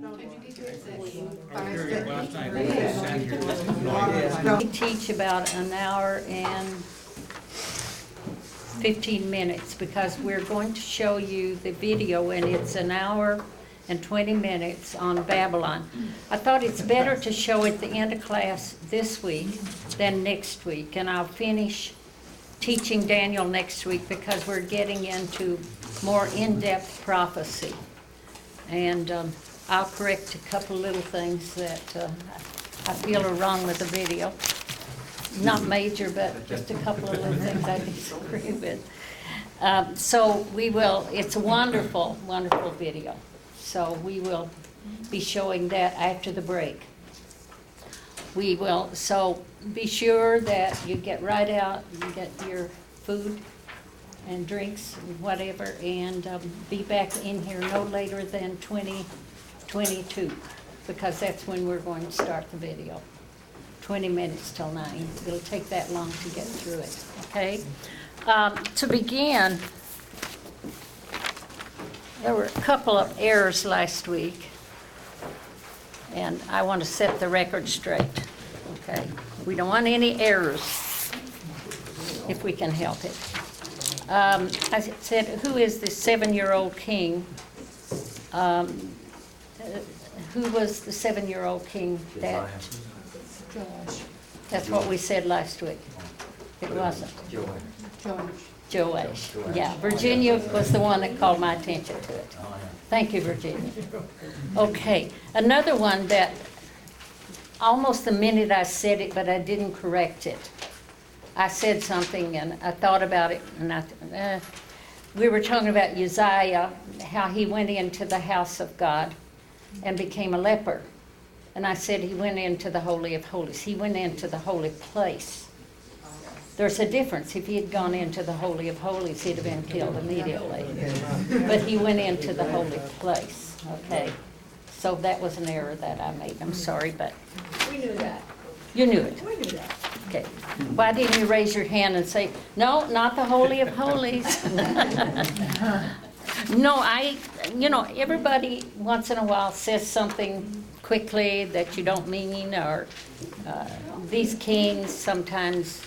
We teach about an hour and 15 minutes because we're going to show you the video, and it's an hour and 20 minutes on Babylon. I thought it's better to show at the end of class this week than next week, and I'll finish teaching Daniel next week because we're getting into more in-depth prophecy. And I'll correct a couple little things that I feel are wrong with the video. Not major, but just a couple of little things I disagree with. So we will, it's a wonderful, wonderful video. So we will be showing that after the break. We will, so be sure that you get right out, you get your food and drinks, and whatever, and be back in here no later than 20:22, because that's when we're going to start the video. 20 minutes till 9. It'll take that long to get through it, okay? To begin, there were a couple of errors last week, and I want to set the record straight, okay? We don't want any errors if we can help it. I said, who is the 7-year-old king? Who was the 7-year-old king that... That's what we said last week. It wasn't. Joash. Yeah, Virginia was the one that called my attention to it. Thank you, Virginia. Okay, another one that almost the minute I said it, but I didn't correct it. I said something and I thought about it, and we were talking about Uzziah, how he went into the house of God and became a leper. And I said he went into the Holy of Holies. He went into the holy place. There's a difference. If he had gone into the Holy of Holies, he'd have been killed immediately. But he went into the holy place, okay? So that was an error that I made. I'm sorry, but... We knew that. You knew it? We knew that. Okay. Why didn't you raise your hand and say, no, not the Holy of Holies? No, everybody once in a while says something quickly that you don't mean, or these kings sometimes,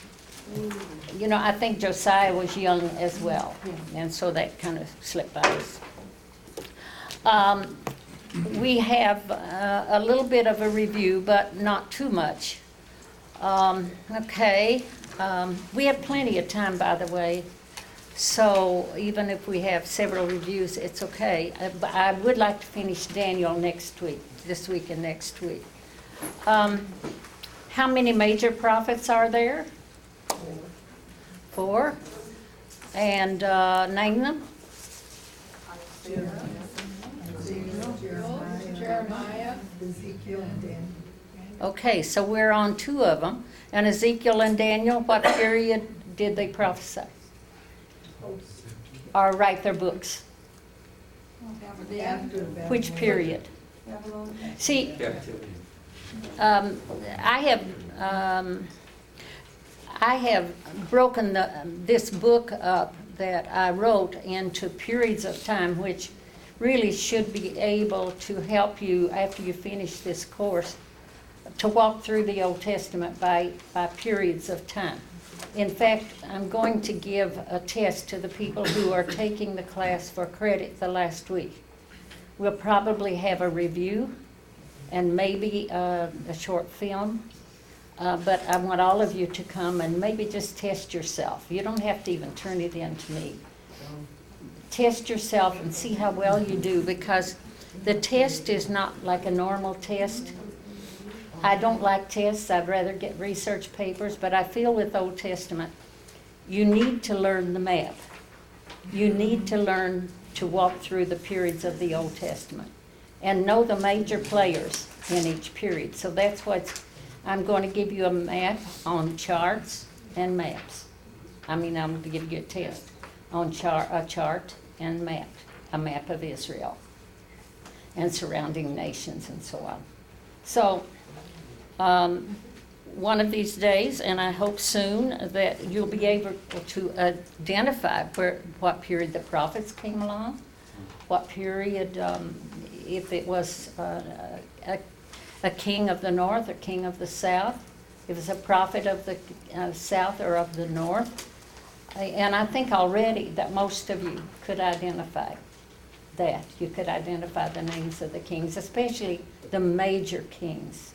I think Josiah was young as well, and so that kind of slipped by us. We have a little bit of a review, but not too much. Okay, we have plenty of time, by the way, so even if we have several reviews, it's okay. But I would like to finish Daniel next week, this week and next week. How many major prophets are there? 4. And name them. Jeremiah, Ezekiel, and Daniel. Okay, so we're on 2 of them. And Ezekiel and Daniel, what period did they prophesy? Or write their books? Which period? See, I have broken this book up that I wrote into periods of time, which really should be able to help you after you finish this course to walk through the Old Testament by periods of time. In fact, I'm going to give a test to the people who are taking the class for credit the last week. We'll probably have a review and maybe a short film, but I want all of you to come and maybe just test yourself. You don't have to even turn it in to me. Test yourself and see how well you do, because the test is not like a normal test. I don't like tests. I'd rather get research papers, but I feel with Old Testament, you need to learn the map. You need to learn to walk through the periods of the Old Testament and know the major players in each period. So that's what I'm going to give you a map on charts and maps. I'm going to give you a test on a chart and map, a map of Israel and surrounding nations and so on. So one of these days, and I hope soon, that you'll be able to identify what period the prophets came along, what period if it was a king of the north or king of the south, if it was a prophet of the south or of the north. And I think already that most of you could identify that. You could identify the names of the kings, especially the major kings.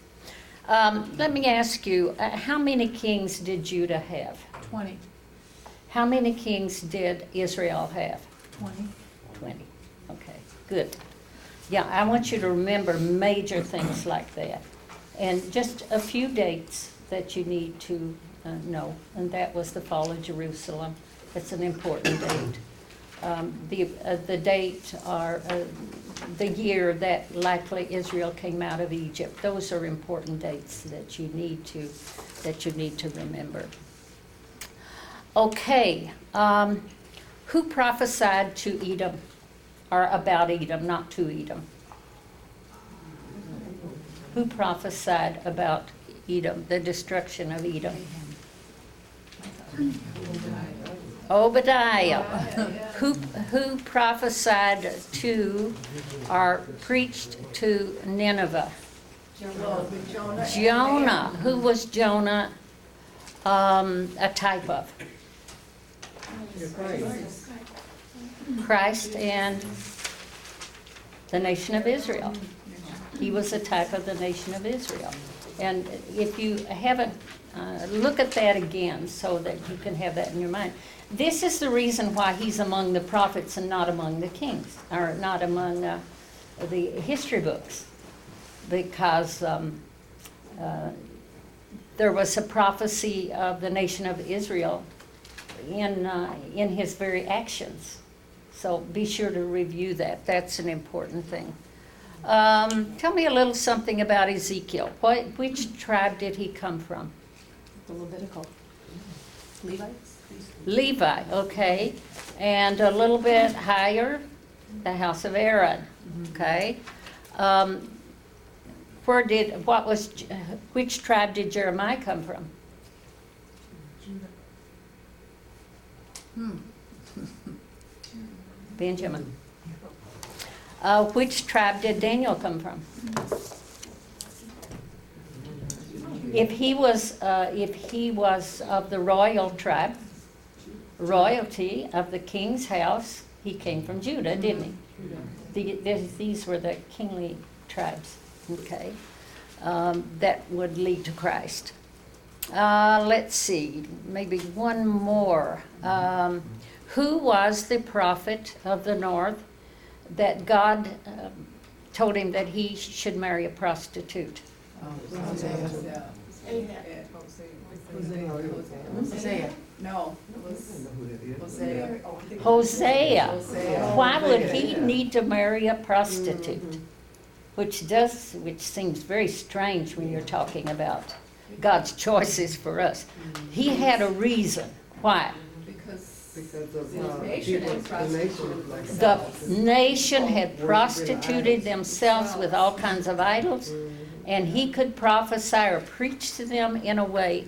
Let me ask you, how many kings did Judah have? 20. How many kings did Israel have? 20. 20. Okay, good. Yeah, I want you to remember major things like that. And just a few dates that you need to know. And that was the fall of Jerusalem. It's an important date. The date or the year that likely Israel came out of Egypt. Those are important dates that you need to remember. Okay, who prophesied to Edom, or about Edom, not to Edom? Who prophesied about Edom, the destruction of Edom? Obadiah. Who prophesied to or preached to Nineveh? Jonah. Who was Jonah a type of? Christ and the nation of Israel. He was a type of the nation of Israel. And if you haven't, look at that again so that you can have that in your mind. This is the reason why he's among the prophets and not among the kings, or not among the history books. Because there was a prophecy of the nation of Israel in his very actions. So be sure to review that. That's an important thing. Tell me a little something about Ezekiel. Which tribe did he come from? The Levitical. Levites? Levi, okay. And a little bit higher, the house of Aaron, okay. Which tribe did Jeremiah come from? Benjamin. Which tribe did Daniel come from? If he was of the royal tribe, royalty of the king's house, he came from Judah, didn't he? These were the kingly tribes, okay, that would lead to Christ. Let's see, maybe one more. Who was the prophet of the north that God told him that he should marry a prostitute? Hosea. No, it was Hosea. Hosea. Why would he need to marry a prostitute? Which seems very strange when you're talking about God's choices for us. He had a reason. Why? Because of the nation had prostituted The nation had prostituted themselves with all kinds of idols, and he could prophesy or preach to them in a way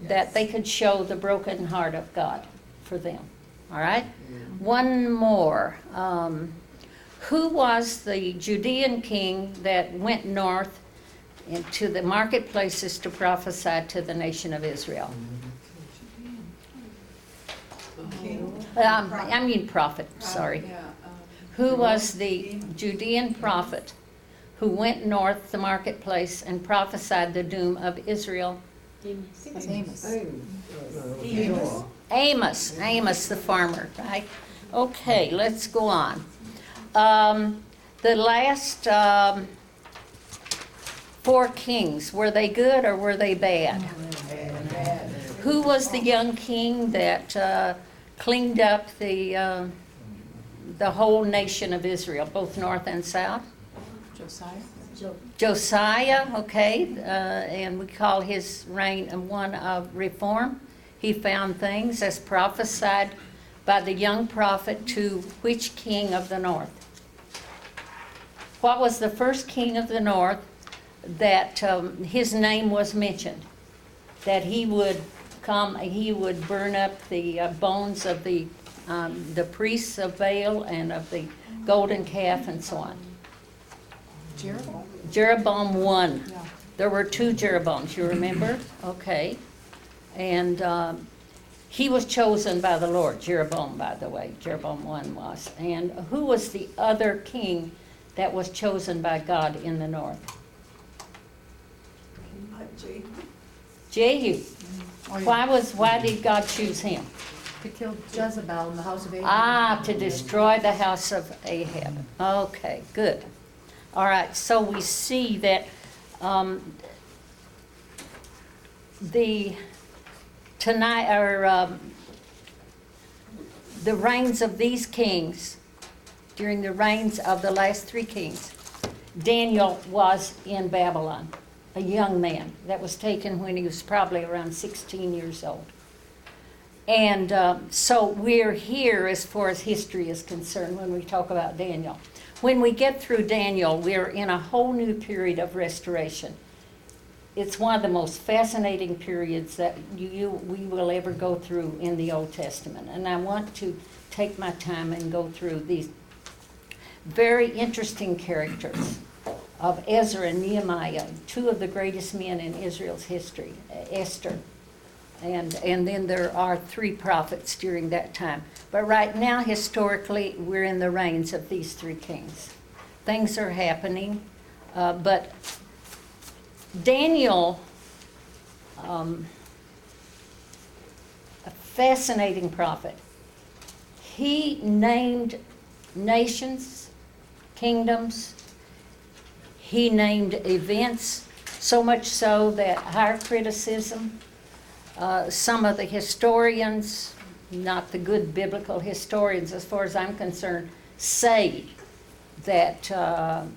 that they could show the broken heart of God for them. All right? One more. Who was the Judean king that went north into the marketplaces to prophesy to the nation of Israel? I mean prophet, sorry. Who was the Judean prophet who went north to the marketplace and prophesied the doom of Israel? Amos the farmer, right? Okay, let's go on. The last 4 kings, were they good or were they bad? Who was the young king that cleaned up the whole nation of Israel, both north and south? Josiah, okay, and we call his reign one of reform. He found things as prophesied by the young prophet to which king of the north? What was the first king of the north that his name was mentioned? That he would come, he would burn up the bones of the priests of Baal and of the golden calf and so on. Jeroboam? Jeroboam 1. Yeah. There were 2 Jeroboams, you remember? Okay. And he was chosen by the Lord, Jeroboam, by the way. Jeroboam 1 was. And who was the other king that was chosen by God in the north? Jehu. Oh, yeah. Why did God choose him? To kill Jezebel in the house of Ahab. Ah, to destroy the house of Ahab. Okay, good. All right, so we see that the reigns of these kings, during the reigns of the last 3 kings, Daniel was in Babylon, a young man that was taken when he was probably around 16 years old. And so we're here as far as history is concerned when we talk about Daniel. When we get through Daniel, we're in a whole new period of restoration. It's one of the most fascinating periods that we will ever go through in the Old Testament. And I want to take my time and go through these very interesting characters of Ezra and Nehemiah, 2 of the greatest men in Israel's history, Esther. And then there are 3 prophets during that time. But right now, historically, we're in the reigns of these 3 kings. Things are happening, but Daniel, a fascinating prophet. He named nations, kingdoms. He named events, so much so that higher criticism, some of the historians, not the good biblical historians as far as I'm concerned, say that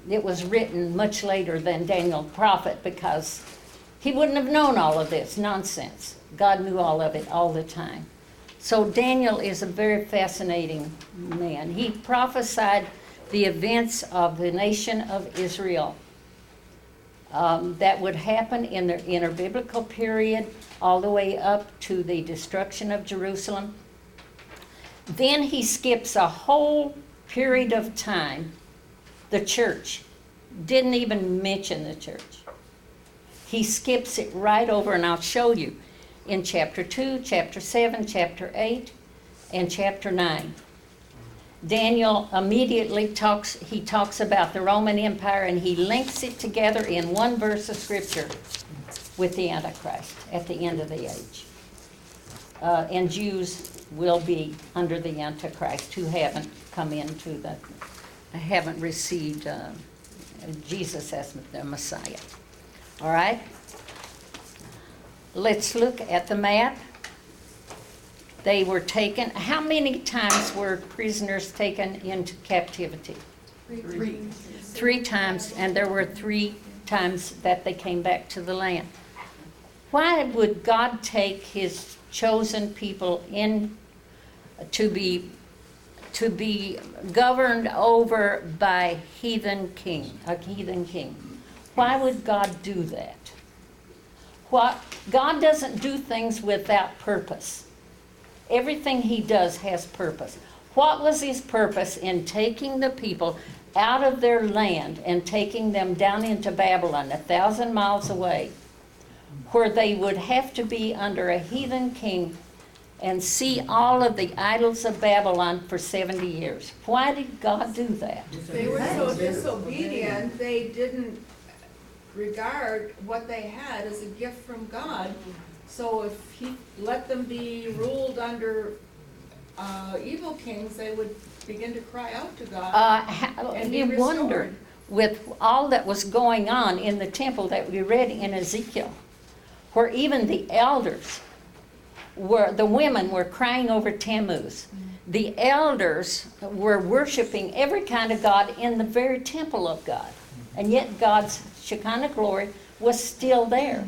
it was written much later than Daniel the prophet because he wouldn't have known all of this nonsense. God knew all of it all the time. So Daniel is a very fascinating man. He prophesied the events of the nation of Israel that would happen in the interbiblical period all the way up to the destruction of Jerusalem. Then he skips a whole period of time. The church didn't even mention the church. He skips it right over, and I'll show you in chapter 2, chapter 7, chapter 8, and chapter 9. Daniel immediately talks about the Roman Empire, and he links it together in one verse of Scripture with the Antichrist at the end of the age. And Jews will be under the Antichrist who haven't come into haven't received Jesus as their Messiah. All right? Let's look at the map. They were taken. How many times were prisoners taken into captivity? 3. 3 times, and there were 3 times that they came back to the land. Why would God take his chosen people in to be governed over by a heathen king? Why would God do that? God doesn't do things without purpose. Everything he does has purpose. What was his purpose in taking the people out of their land and taking them down into Babylon, 1,000 miles away, where they would have to be under a heathen king and see all of the idols of Babylon for 70 years? Why did God do that? They were so disobedient, they didn't regard what they had as a gift from God. So if he let them be ruled under evil kings, they would begin to cry out to God and be You restored. wonder, with all that was going on in the temple that we read in Ezekiel, where even the elders the women were crying over Tammuz. The elders were worshiping every kind of god in the very temple of God. And yet God's Shekinah glory was still there.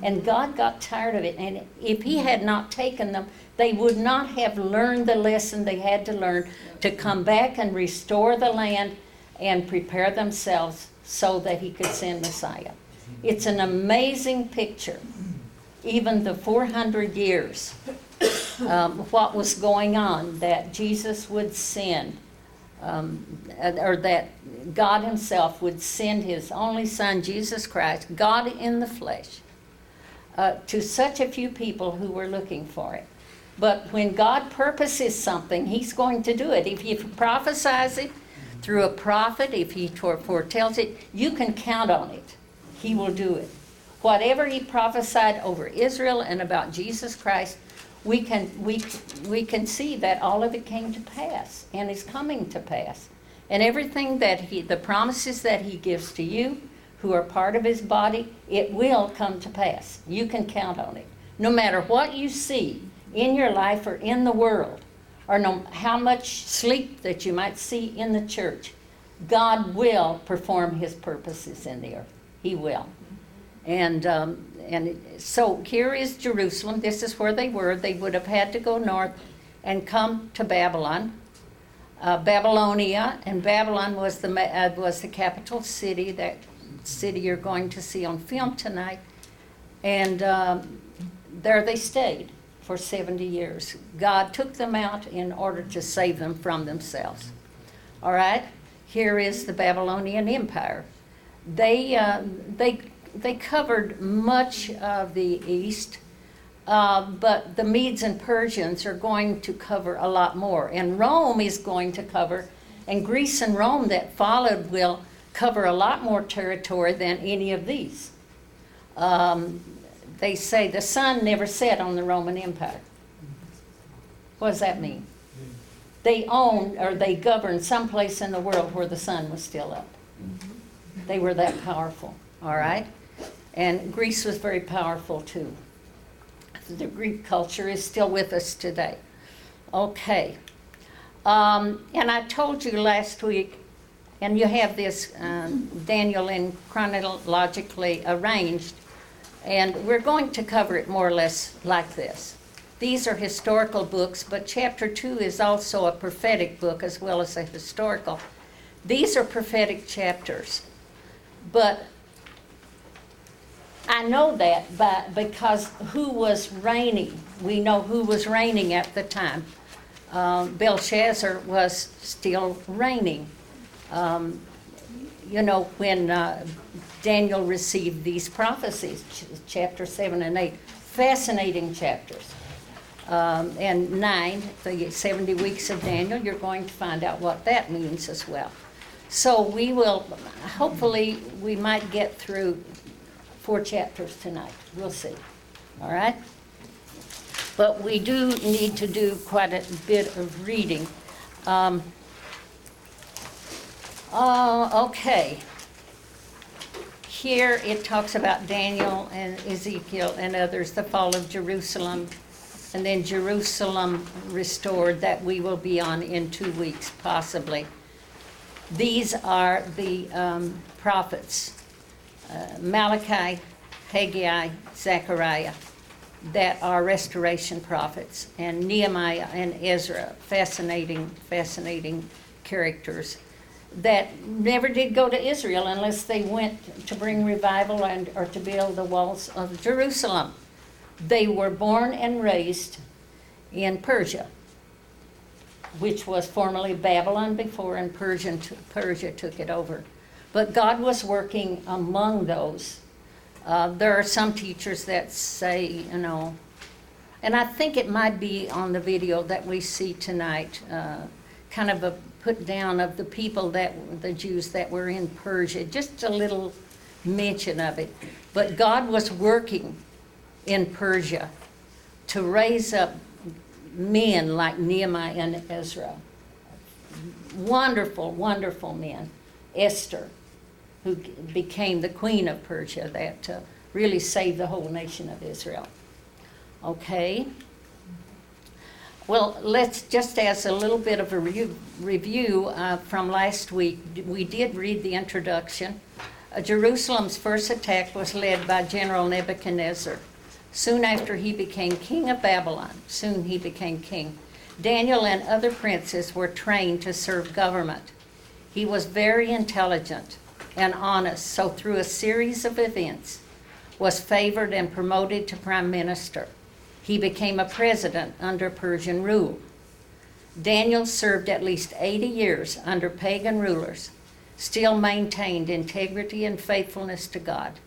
And God got tired of it. And if he had not taken them, they would not have learned the lesson they had to learn to come back and restore the land and prepare themselves so that he could send Messiah. It's an amazing picture. Even the 400 years, what was going on, that Jesus would send or that God himself would send his only son, Jesus Christ, God in the flesh, to such a few people who were looking for it. But when God purposes something, he's going to do it. If he prophesies it through a prophet, if he foretells it, you can count on it. He will do it. Whatever he prophesied over Israel and about Jesus Christ, we can see that all of it came to pass and is coming to pass. And everything that the promises that he gives to you, who are part of his body, it will come to pass. You can count on it. No matter what you see in your life or in the world, or how much sleep that you might see in the church, God will perform his purposes in the earth. He will. And so here is Jerusalem. This is where they were. They would have had to go north and come to Babylon, Babylonia, and Babylon was the capital city. That city you're going to see on film tonight. And there they stayed for 70 years. God took them out in order to save them from themselves. All right. Here is the Babylonian Empire. They covered much of the east, but the Medes and Persians are going to cover a lot more. And Rome is going to cover, and Greece and Rome that followed will cover a lot more territory than any of these. They say the sun never set on the Roman Empire. What does that mean? They owned or they governed someplace in the world where the sun was still up. They were that powerful, all right? And Greece was very powerful too. The Greek culture is still with us today. Okay. And I told you last week, and you have this Daniel in chronologically arranged, and we're going to cover it more or less like this. These are historical books, but chapter 2 is also a prophetic book as well as a historical. These are prophetic chapters. But I know that because who was reigning. We know who was reigning at the time. Belshazzar was still reigning. When Daniel received these prophecies, chapter 7 and 8, fascinating chapters. And 9, the 70 weeks of Daniel, you're going to find out what that means as well. So we will, hopefully, we might get through 4 chapters tonight. We'll see. All right? But we do need to do quite a bit of reading. Okay. Here it talks about Daniel and Ezekiel and others, the fall of Jerusalem, and then Jerusalem restored, that we will be on in 2 weeks, possibly. These are the prophets, Malachi, Haggai, Zechariah, that are restoration prophets, and Nehemiah and Ezra, fascinating characters that never did go to Israel unless they went to bring revival or to build the walls of Jerusalem. They were born and raised in Persia, which was formerly Babylon before, and Persia took it over. But God was working among those. There are some teachers that say, and I think it might be on the video that we see tonight, kind of a put down of the people the Jews that were in Persia, just a little mention of it. But God was working in Persia to raise up men like Nehemiah and Ezra. Wonderful, wonderful men. Esther, who became the queen of Persia, that really saved the whole nation of Israel. Okay. Well, let's just as a little bit of a review from last week. We did read the introduction. Jerusalem's first attack was led by General Nebuchadnezzar. Soon after he became king of Babylon, Daniel and other princes were trained to serve government. He was very intelligent and honest, so through a series of events was favored and promoted to prime minister. He became a president under Persian rule. Daniel served at least 80 years under pagan rulers, still maintained integrity and faithfulness to God.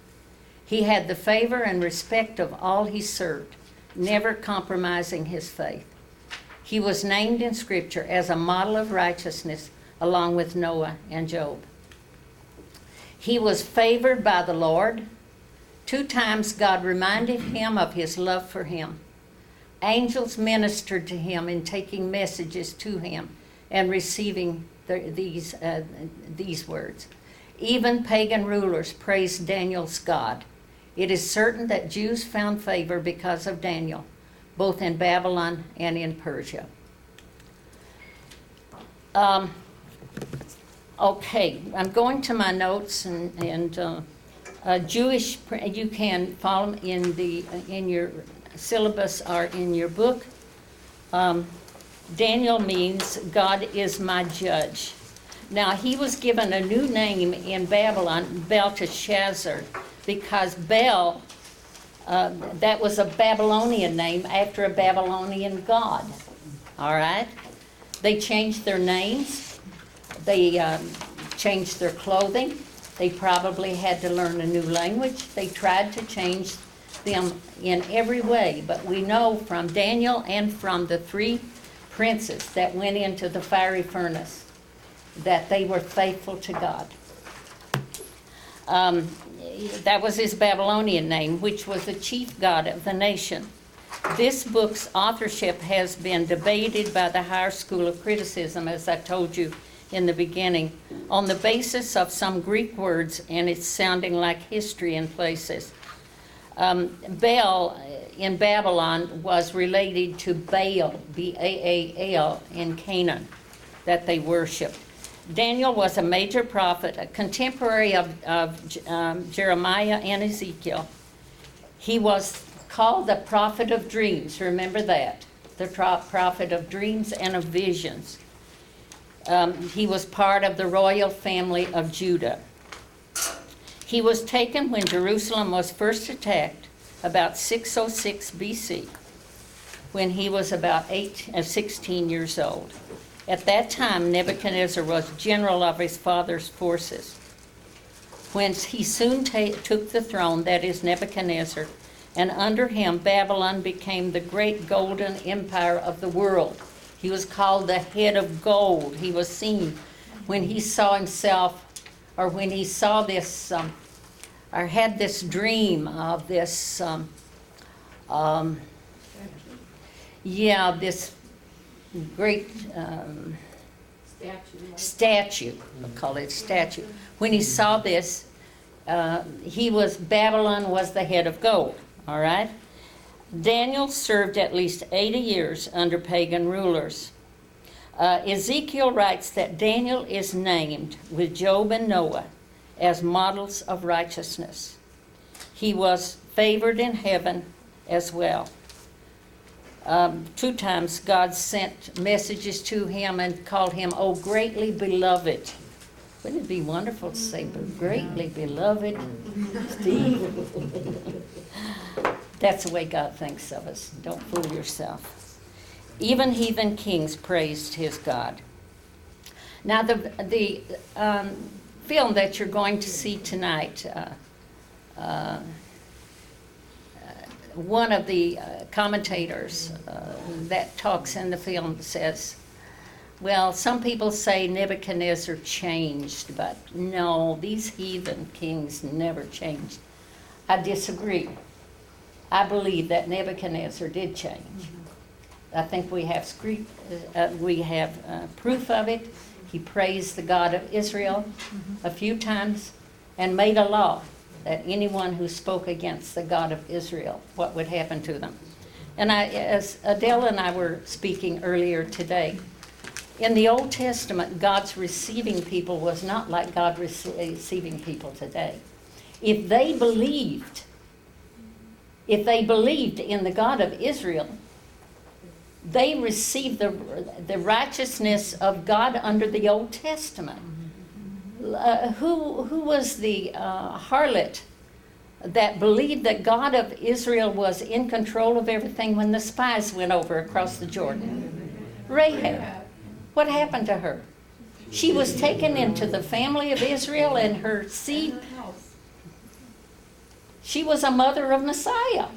He had the favor and respect of all he served, never compromising his faith. He was named in Scripture as a model of righteousness along with Noah and Job. He was favored by the Lord. 2 times God reminded him of his love for him. Angels ministered to him in taking messages to him and receiving these words. Even pagan rulers praised Daniel's God. It is certain that Jews found favor because of Daniel, both in Babylon and in Persia. Okay, I'm going to my notes, and Jewish. You can follow them in your syllabus or in your book. Daniel means God is my judge. Now he was given a new name in Babylon, Belteshazzar, because Bel, that was a Babylonian name after a Babylonian god. All right? They changed their names. They changed their clothing. They probably had to learn a new language. They tried to change them in every way. But we know from Daniel and from the 3 princes that went into the fiery furnace that they were faithful to God. That was his Babylonian name, which was the chief god of the nation. This book's authorship has been debated by the higher school of criticism, as I told you in the beginning, on the basis of some Greek words and it's sounding like history in places. Bel in Babylon was related to Baal, B-A-A-L, in Canaan, that they worshipped. Daniel was a major prophet, a contemporary of Jeremiah and Ezekiel. He was called the prophet of dreams. Remember that, the prophet of dreams and of visions. He was part of the royal family of Judah. He was taken when Jerusalem was first attacked, about 606 BC, when he was about 16 years old. At that time, Nebuchadnezzar was general of his father's forces. Whence he soon took the throne, that is Nebuchadnezzar, and under him Babylon became the great golden empire of the world. He was called the head of gold. He was seen when he saw himself, or when he saw this, or had this dream of this, this great statue. We'll call it statue. When he saw this, Babylon was the head of gold. All right? Daniel served at least 80 years under pagan rulers. Ezekiel writes that Daniel is named with Job and Noah as models of righteousness. He was favored in heaven as well. 2 times God sent messages to him and called him, "Oh, greatly beloved." Wouldn't it be wonderful to say, "Greatly beloved Steve"? That's the way God thinks of us. Don't fool yourself. Even heathen kings praised his God. Now, the film that you're going to see tonight, one of the commentators that talks in the film says, well, some people say Nebuchadnezzar changed, but no, these heathen kings never changed. I disagree. I believe that Nebuchadnezzar did change. I think we have proof of it. He praised the God of Israel a few times and made a law that anyone who spoke against the God of Israel, what would happen to them. And as Adele and I were speaking earlier today, in the Old Testament, God's receiving people was not like God receiving people today. If they believed in the God of Israel, they received the righteousness of God under the Old Testament. Who was the harlot that believed that God of Israel was in control of everything when the spies went over across the Jordan? Rahab. What happened to her? She was taken into the family of Israel and her seed. She was a mother of Messiah.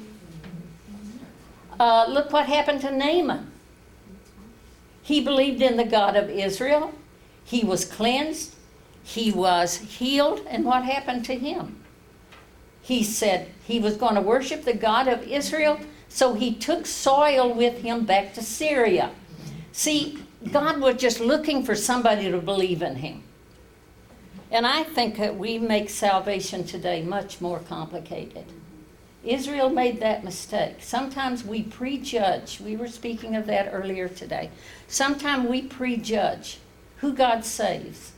Look what happened to Naaman. He believed in the God of Israel. He was cleansed. He was healed. And what happened to him? He said he was going to worship the God of Israel, so he took soil with him back to Syria. See, God was just looking for somebody to believe in him. And I think that we make salvation today much more complicated. Israel made that mistake. Sometimes we prejudge. We were speaking of that earlier today. Sometimes we prejudge who God saves.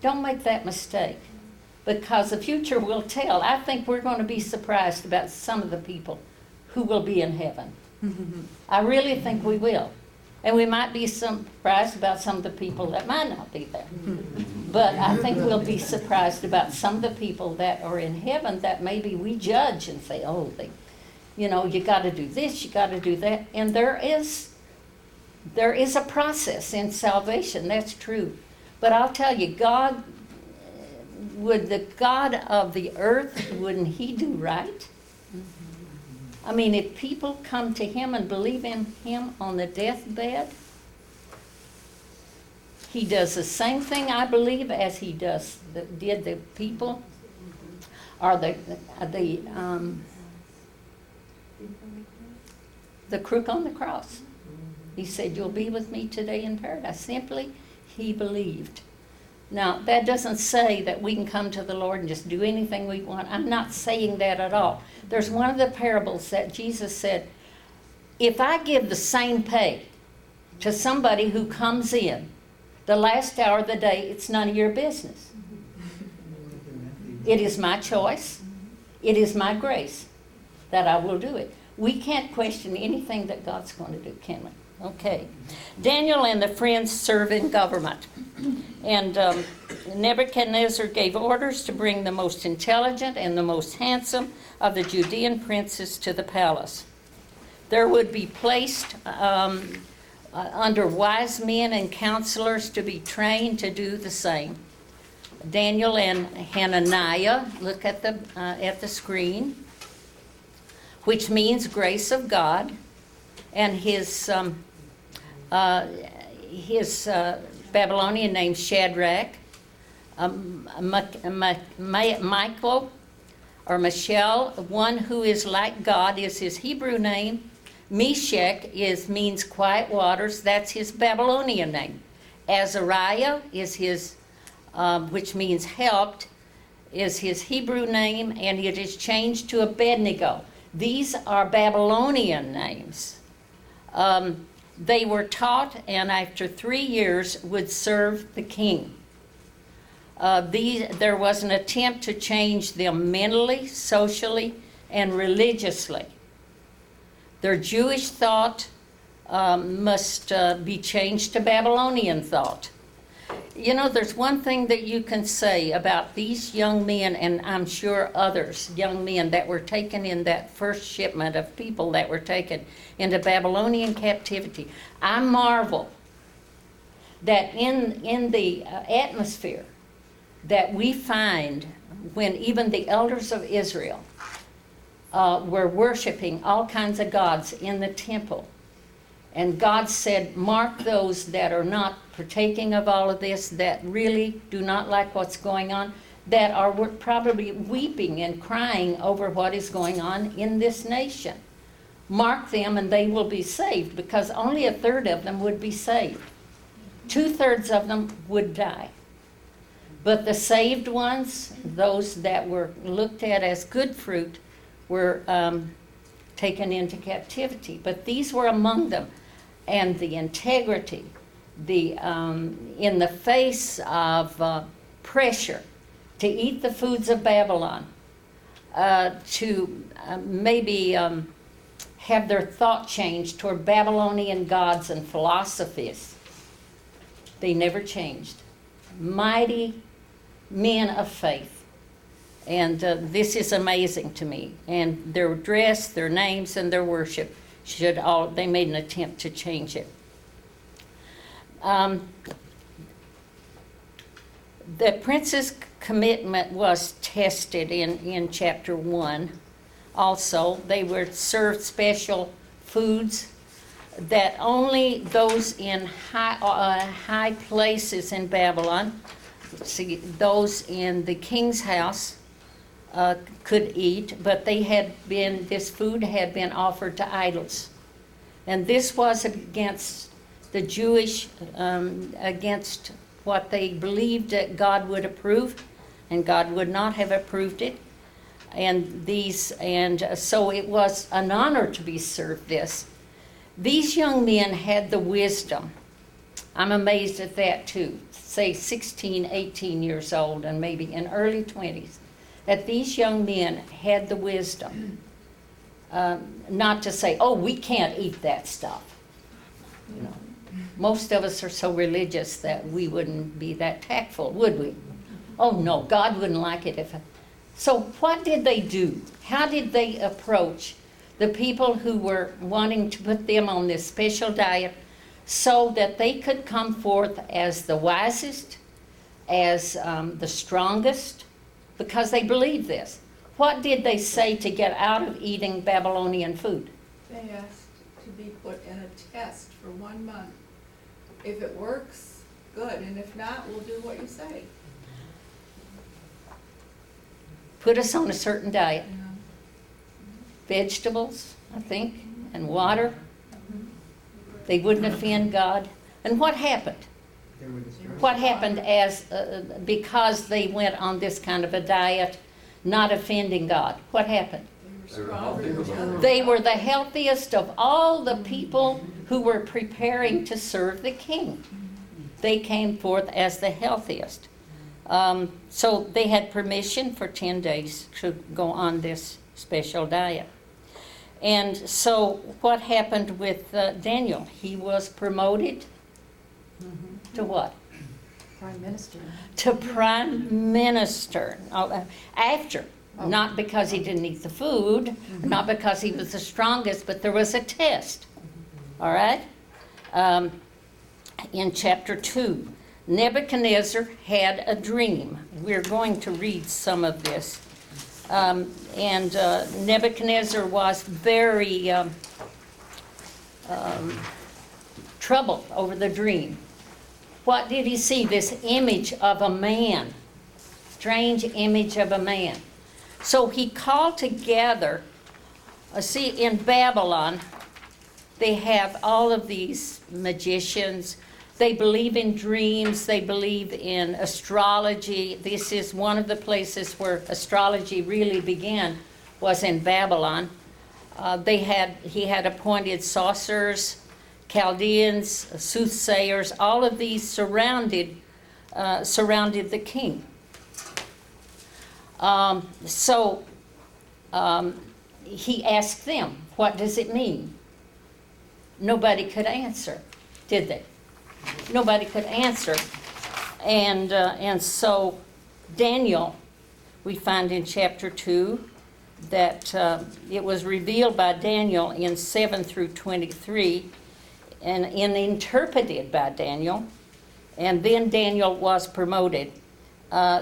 Don't make that mistake, because the future will tell. I think we're going to be surprised about some of the people who will be in heaven. I really think we will. And we might be surprised about some of the people that might not be there. But I think we'll be surprised about some of the people that are in heaven that maybe we judge and say, oh, you got to do this, you got to do that. And there is a process in salvation, that's true. But I'll tell you, God, would the God of the earth, wouldn't he do right? I mean, if people come to him and believe in him on the deathbed, he does the same thing, I believe, as he did the people, or the crook on the cross. He said, you'll be with me today in paradise. Simply, he believed. Now, that doesn't say that we can come to the Lord and just do anything we want. I'm not saying that at all. There's one of the parables that Jesus said, if I give the same pay to somebody who comes in the last hour of the day, it's none of your business. It is my choice. It is my grace that I will do it. We can't question anything that God's going to do, can we? Okay. Daniel and the friends serve in government. And Nebuchadnezzar gave orders to bring the most intelligent and the most handsome of the Judean princes to the palace. There would be placed under wise men and counselors to be trained to do the same. Daniel and Hananiah, look at the screen, which means grace of God, and his Babylonian name Shadrach, Michael or Michelle, one who is like God, is his Hebrew name. Meshach means quiet waters. That's his Babylonian name. Azariah is his, which means helped, is his Hebrew name, and it is changed to Abednego. These are Babylonian names. They were taught, and after 3 years would serve the king. There was an attempt to change them mentally, socially, and religiously. Their Jewish thought must be changed to Babylonian thought. You know, there's one thing that you can say about these young men, and I'm sure others, young men that were taken in that first shipment of people that were taken into Babylonian captivity. I marvel that in the atmosphere that we find when even the elders of Israel were worshiping all kinds of gods in the temple. And God said, mark those that are not partaking of all of this, that really do not like what's going on, that are probably weeping and crying over what is going on in this nation. Mark them and they will be saved, because only 1/3 of them would be saved. 2/3 of them would die. But the saved ones, those that were looked at as good fruit, were taken into captivity. But these were among them. And the integrity, in the face of pressure to eat the foods of Babylon, to maybe have their thought changed toward Babylonian gods and philosophies, they never changed. Mighty men of faith. And this is amazing to me. And their dress, their names, and their worship they made an attempt to change it. The prince's commitment was tested in chapter 1. Also, they were served special foods that only those in high places in Babylon, see, those in the king's house could eat, but this food had been offered to idols. And this was against the Jewish, against what they believed that God would approve, and God would not have approved it. And so it was an honor to be served this. These young men had the wisdom. I'm amazed at that too. Say 16, 18 years old, and maybe in early 20s, that these young men had the wisdom not to say, oh, we can't eat that stuff. You know, most of us are so religious that we wouldn't be that tactful, would we? Oh no, God wouldn't like it if. So what did they do? How did they approach the people who were wanting to put them on this special diet so that they could come forth as the wisest, as the strongest, because they believed this? What did they say to get out of eating Babylonian food? They asked to be put in a test for 1 month. If it works, good, and if not, we'll do what you say. Put us on a certain diet. Vegetables, I think, and water. They wouldn't offend God. And what happened? What happened because they went on this kind of a diet, not offending God? What happened? They were the healthiest of all the people who were preparing to serve the king. They came forth as the healthiest. So they had permission for 10 days to go on this special diet. And so what happened with Daniel? He was promoted to what? Prime Minister. To prime minister. After. Not because he didn't eat the food, not because he was the strongest, but there was a test. All right? In chapter 2, Nebuchadnezzar had a dream. We're going to read some of this. And Nebuchadnezzar was very troubled over the dream. What did he see? This image of a man, strange image of a man. So he called together, see, in Babylon, they have all of these magicians. They believe in dreams. They believe in astrology. This is one of the places where astrology really began, was in Babylon. He had appointed sorcerers, Chaldeans, soothsayers. All of these surrounded the king. He asked them, what does it mean? Nobody could answer, did they? Nobody could answer. And so Daniel, we find in chapter 2 that it was revealed by Daniel in 7 through 23 and interpreted by Daniel. And then Daniel was promoted.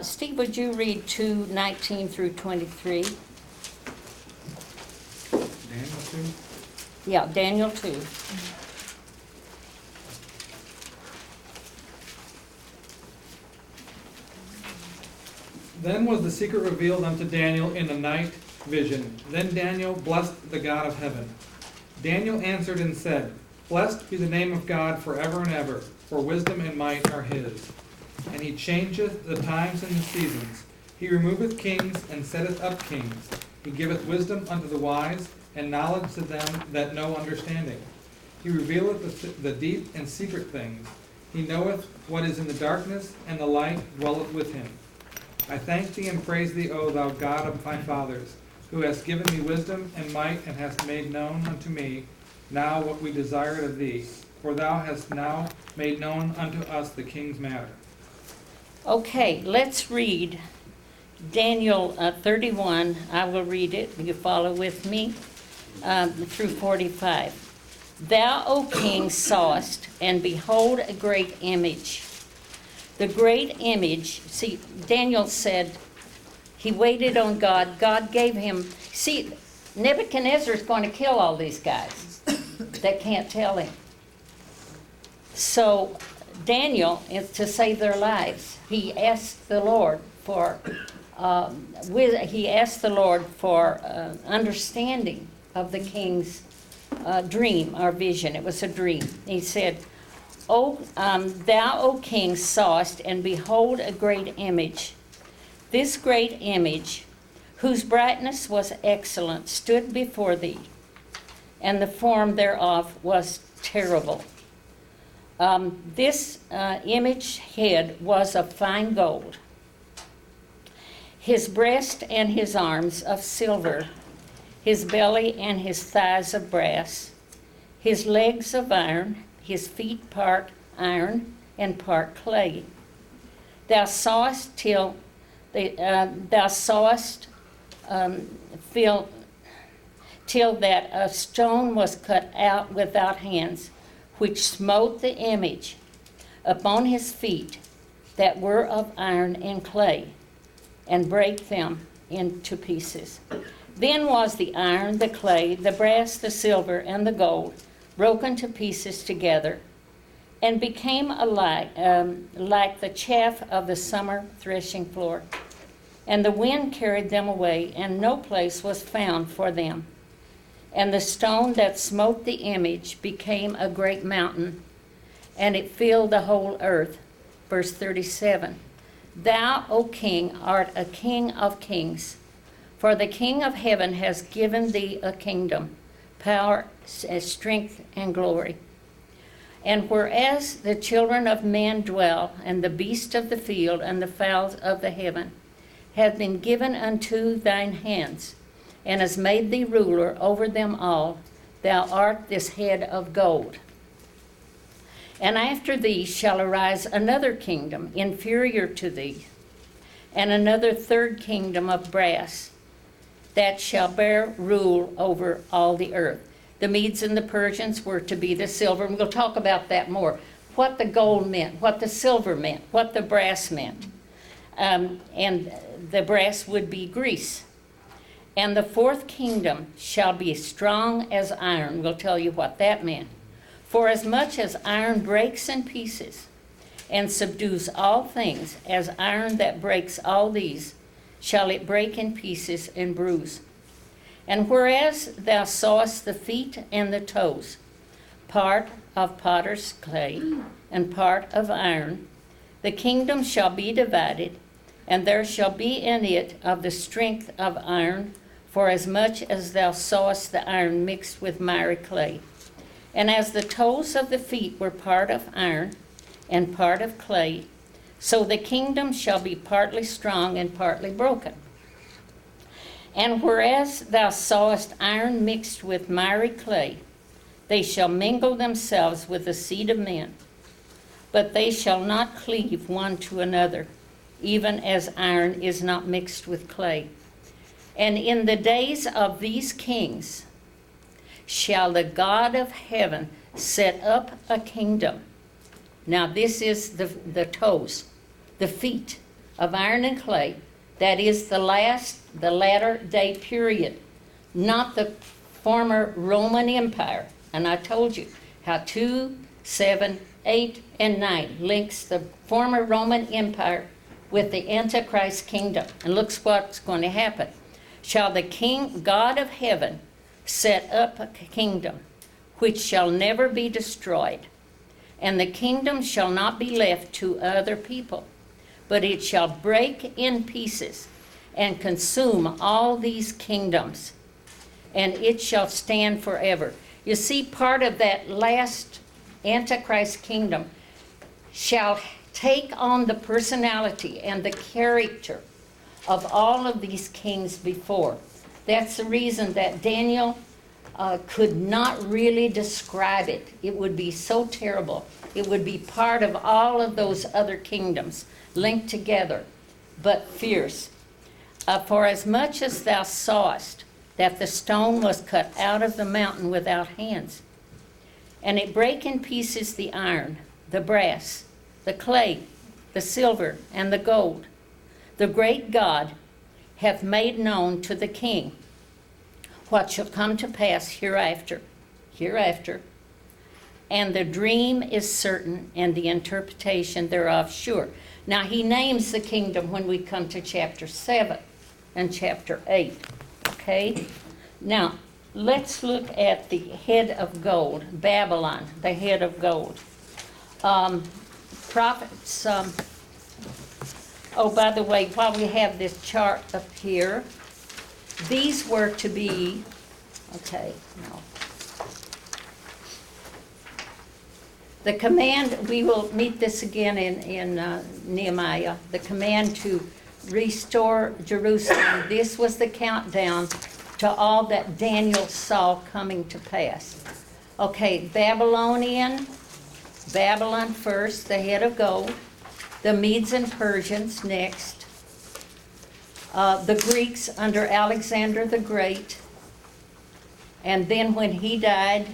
Steve, would you read 2:19 through 23? Daniel 2? Yeah, Daniel 2. Then was the secret revealed unto Daniel in a night vision. Then Daniel blessed the God of heaven. Daniel answered and said, Blessed be the name of God forever and ever, for wisdom and might are his. And he changeth the times and the seasons. He removeth kings and setteth up kings. He giveth wisdom unto the wise, and knowledge to them that know understanding. He revealeth the deep and secret things. He knoweth what is in the darkness, and the light dwelleth with him. I thank thee and praise thee, O thou God of my fathers, who hast given me wisdom and might, and hast made known unto me now what we desired of thee. For thou hast now made known unto us the king's matter. Okay, let's read Daniel 31. I will read it. You follow with me through 45. Thou, O king, sawest, and behold a great image. The great image, see, Daniel said he waited on God. God gave him, see, Nebuchadnezzar is going to kill all these guys that can't tell him. So Daniel, is to save their lives, he asked the Lord for understanding of the king's dream or vision. It was a dream. He said, thou, O king, sawest, and behold a great image. This great image, whose brightness was excellent, stood before thee, and the form thereof was terrible. This image head was of fine gold, his breast and his arms of silver, his belly and his thighs of brass, his legs of iron, his feet part iron and part clay. Thou sawest till that a stone was cut out without hands, which smote the image upon his feet that were of iron and clay, and brake them into pieces. Then was the iron, the clay, the brass, the silver, and the gold broken to pieces together, and became alike, like the chaff of the summer threshing floor. And the wind carried them away, and no place was found for them. And the stone that smote the image became a great mountain, and it filled the whole earth. Verse 37. Thou, O king, art a king of kings, for the King of heaven has given thee a kingdom, power, strength, and glory. And whereas the children of men dwell, and the beasts of the field, and the fowls of the heaven, have been given unto thine hands, and has made thee ruler over them all, thou art this head of gold. And after thee shall arise another kingdom inferior to thee, and another third kingdom of brass, that shall bear rule over all the earth. The Medes and the Persians were to be the silver, and we'll talk about that more. What the gold meant, what the silver meant, what the brass meant. And the brass would be Greece. And the fourth kingdom shall be strong as iron. We'll tell you what that meant. For as much as iron breaks in pieces, and subdues all things, as iron that breaks all these, shall it break in pieces and bruise. And whereas thou sawest the feet and the toes, part of potter's clay, and part of iron, the kingdom shall be divided, and there shall be in it of the strength of iron, for as much as thou sawest the iron mixed with miry clay. And as the toes of the feet were part of iron, and part of clay, so the kingdom shall be partly strong and partly broken. And whereas thou sawest iron mixed with miry clay, they shall mingle themselves with the seed of men, but they shall not cleave one to another, even as iron is not mixed with clay. And in the days of these kings shall the God of heaven set up a kingdom. Now this is the toes, the feet of iron and clay. That is the latter day period, not the former Roman Empire. And I told you how 2, 7, 8, and 9 links the former Roman Empire with the Antichrist kingdom. And look what's going to happen. Shall the King, God of heaven, set up a kingdom which shall never be destroyed, and the kingdom shall not be left to other people, but it shall break in pieces and consume all these kingdoms, and it shall stand forever. You see, part of that last Antichrist kingdom shall take on the personality and the character of all of these kings before. That's the reason that Daniel could not really describe it. It would be so terrible. It would be part of all of those other kingdoms linked together, but fierce. For as much as thou sawest that the stone was cut out of the mountain without hands, And it brake in pieces the iron, the brass, the clay, the silver, and the gold. The great God hath made known to the king what shall come to pass hereafter. And the dream is certain, and the interpretation thereof sure. Now he names the kingdom when we come to chapter 7 and chapter 8. Okay? Now, let's look at the head of gold, Babylon, the head of gold. Prophets, oh, by the way, while we have this chart up here, these were to be, okay, no. The command, we will meet this again in Nehemiah, the command to restore Jerusalem. This was the countdown to all that Daniel saw coming to pass. Okay, Babylon first, the head of gold. The Medes and Persians next. The Greeks under Alexander the Great. And then when he died,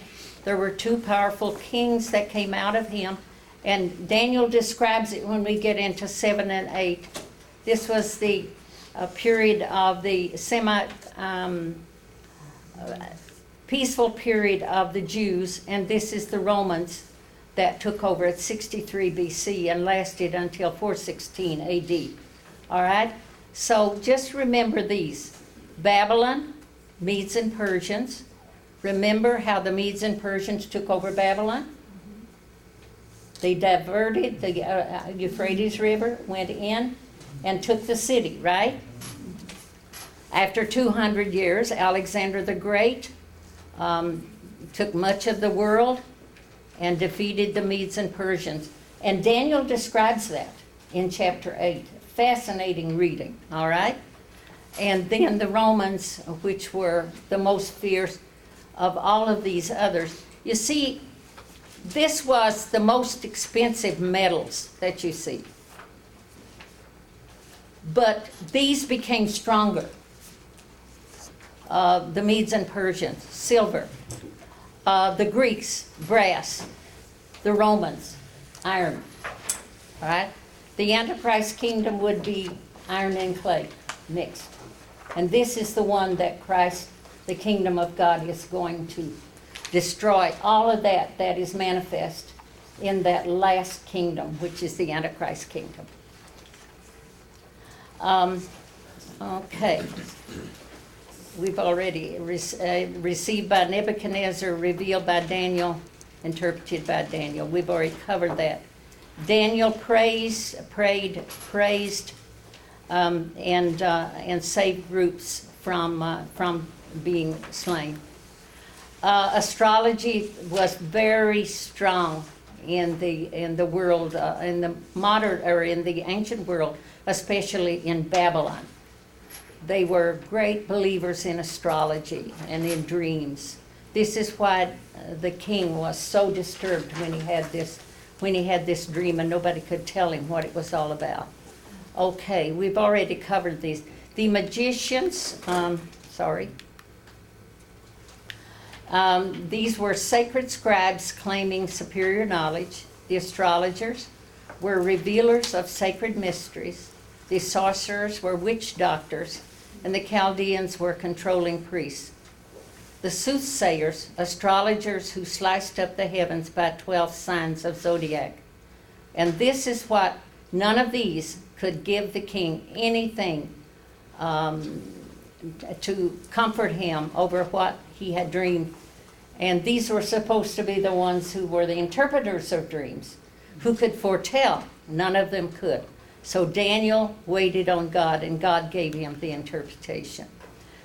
there were two powerful kings that came out of him. And Daniel describes it when we get into 7 and 8. This was the period of the peaceful period of the Jews, and this is the Romans that took over at 63 BC and lasted until 416 AD. All right? So just remember these. Babylon, Medes and Persians. Remember how the Medes and Persians took over Babylon? They diverted the Euphrates River, went in, and took the city, right? After 200 years, Alexander the Great took much of the world and defeated the Medes and Persians. And Daniel describes that in chapter 8. Fascinating reading, all right? And then the Romans, which were the most fierce of all of these others. You see, this was the most expensive metals that you see. But these became stronger. The Medes and Persians, silver. The Greeks, brass. The Romans, iron. All right? The Antichrist kingdom would be iron and clay mixed. And this is the one that Christ, the kingdom of God, is going to destroy. All of that is manifest in that last kingdom, which is the Antichrist kingdom. Okay. We've already received by Nebuchadnezzar, revealed by Daniel, interpreted by Daniel. We've already covered that. Daniel praised, and saved groups from being slain. Astrology was very strong in the world, in the modern or in the ancient world, especially in Babylon. They were great believers in astrology and in dreams. This is why the king was so disturbed when he had this dream and nobody could tell him what it was all about. Okay, we've already covered these. The magicians, these were sacred scribes claiming superior knowledge. The astrologers were revealers of sacred mysteries. The sorcerers were witch doctors, and the Chaldeans were controlling priests. The soothsayers, astrologers who sliced up the heavens by 12 signs of zodiac. And this is what none of these could give the king anything to comfort him over what he had dreamed. And these were supposed to be the ones who were the interpreters of dreams, who could foretell. None of them could. So Daniel waited on God, and God gave him the interpretation.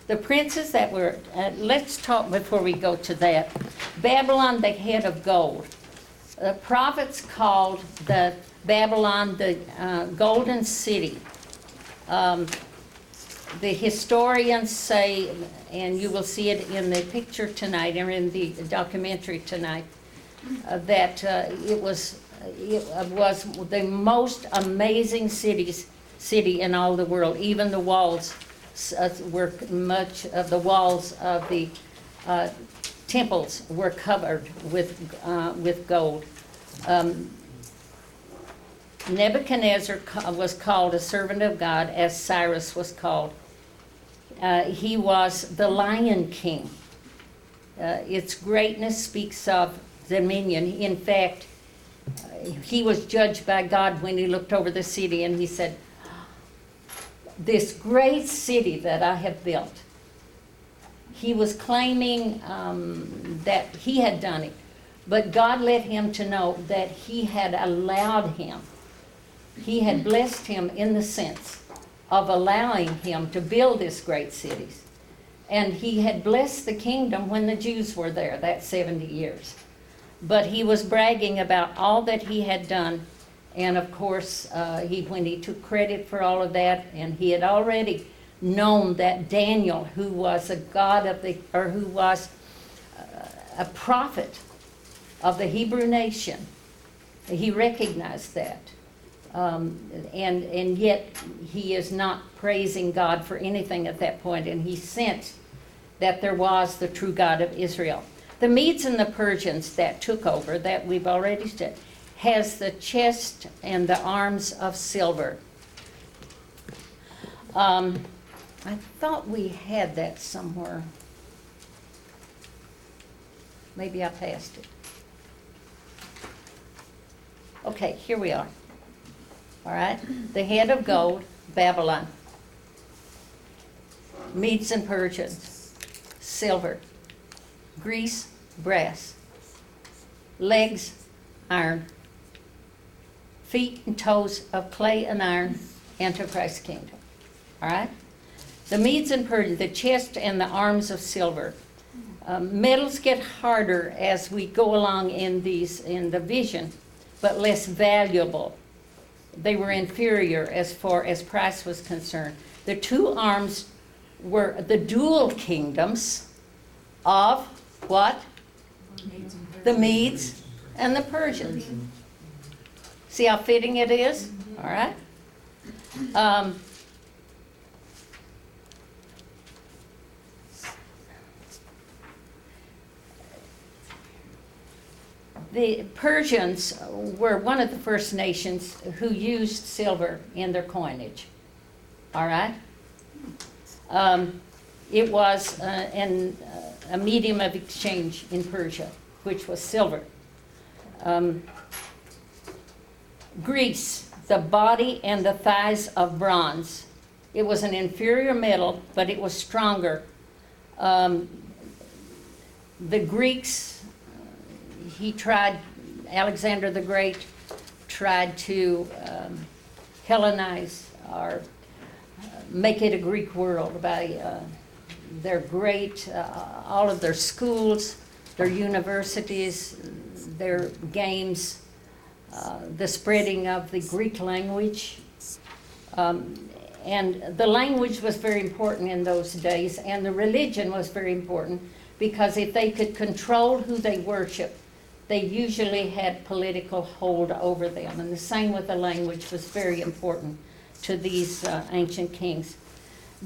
The princes that were, let's talk before we go to that. Babylon, the head of gold. The prophets called the Babylon the golden city. The historians say, and you will see it in the picture tonight, or in the documentary tonight, that it was the most amazing city in all the world. Even the walls were much of the walls of the temples were covered with gold. Nebuchadnezzar was called a servant of God, as Cyrus was called. He was the Lion King. Its greatness speaks of dominion. In fact, he was judged by God when he looked over the city and he said, "This great city that I have built." He was claiming that he had done it, but God let him to know that he had allowed him. He had blessed him in the sense of allowing him to build this great cities. And he had blessed the kingdom when the Jews were there, that 70 years. But he was bragging about all that he had done. And of course, when he took credit for all of that, and he had already known that Daniel, who was a who was a prophet of the Hebrew nation, he recognized that. And yet he is not praising God for anything at that point, and he sensed that there was the true God of Israel. The Medes and the Persians that took over, that we've already said, has the chest and the arms of silver. I thought we had that somewhere. Maybe I passed it. Okay, here we are. All right, the head of gold, Babylon. Medes and Persians, silver. Greece, brass. Legs, iron. Feet and toes of clay and iron, Antichrist kingdom. All right? The Medes and Persians, the chest and the arms of silver. Metals get harder as we go along in the vision, but less valuable. They were inferior as far as price was concerned. The two arms were the dual kingdoms of what? The Medes and the Persians. See how fitting it is? All right. The Persians were one of the first nations who used silver in their coinage. All right? It was a medium of exchange in Persia, which was silver. Greece, the body and the thighs of bronze. It was an inferior metal, but it was stronger. The Greeks, Alexander the Great tried to Hellenize or make it a Greek world by their great, all of their schools, their universities, their games, the spreading of the Greek language. And the language was very important in those days, and the religion was very important, because if they could control who they worshiped, they usually had political hold over them. And the same with the language was very important to these ancient kings.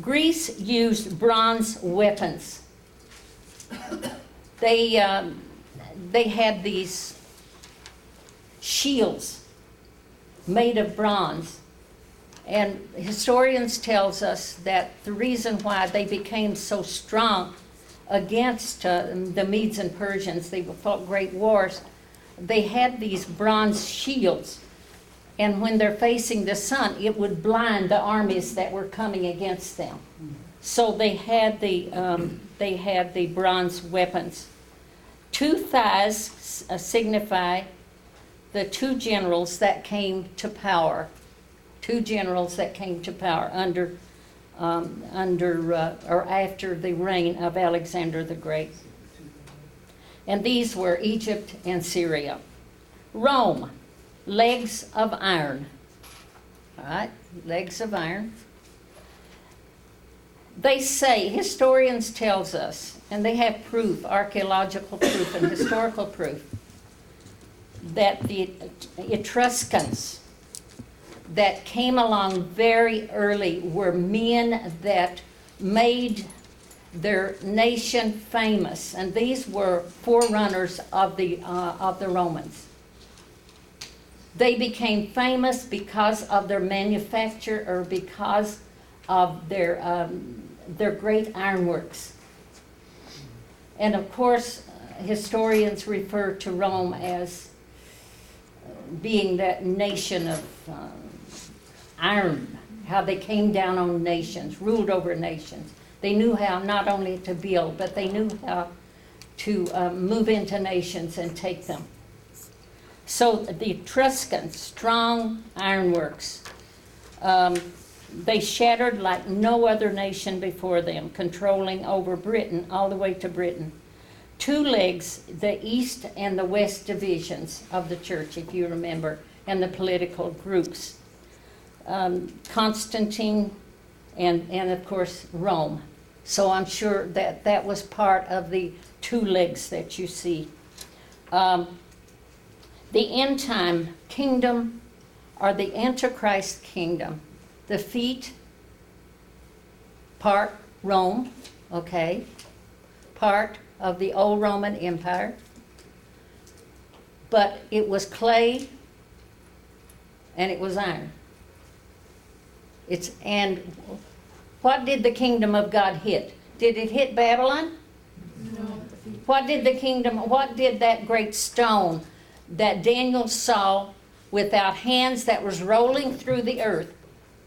Greece used bronze weapons. They had these shields made of bronze. And historians tells us that the reason why they became so strong against the Medes and Persians, they fought great wars, they had these bronze shields, and when they're facing the sun, it would blind the armies that were coming against them. So they had the bronze weapons. Two thighs signify the two generals that came to power. Two generals that came to power under or after the reign of Alexander the Great. And these were Egypt and Syria. Rome, legs of iron. All right, legs of iron. They say, historians tells us, and they have proof, archaeological proof and historical proof, that the Etruscans that came along very early were men that made their nation famous, and these were forerunners of the Romans. They became famous because of their manufacture or because of their great ironworks. And of course, historians refer to Rome as being that nation of iron, how they came down on nations, ruled over nations. They knew how not only to build, but they knew how to move into nations and take them. So the Etruscans, strong ironworks, they shattered like no other nation before them, controlling over Britain, all the way to Britain. Two legs, the east and the west divisions of the church, if you remember, and the political groups. Constantine and of course Rome. So I'm sure that that was part of the two legs that you see. The end time kingdom, or the Antichrist kingdom, the feet, part Rome, okay, part of the old Roman Empire, but it was clay and it was iron. And what did the kingdom of God hit? Did it hit Babylon? No. What did that great stone that Daniel saw without hands that was rolling through the earth,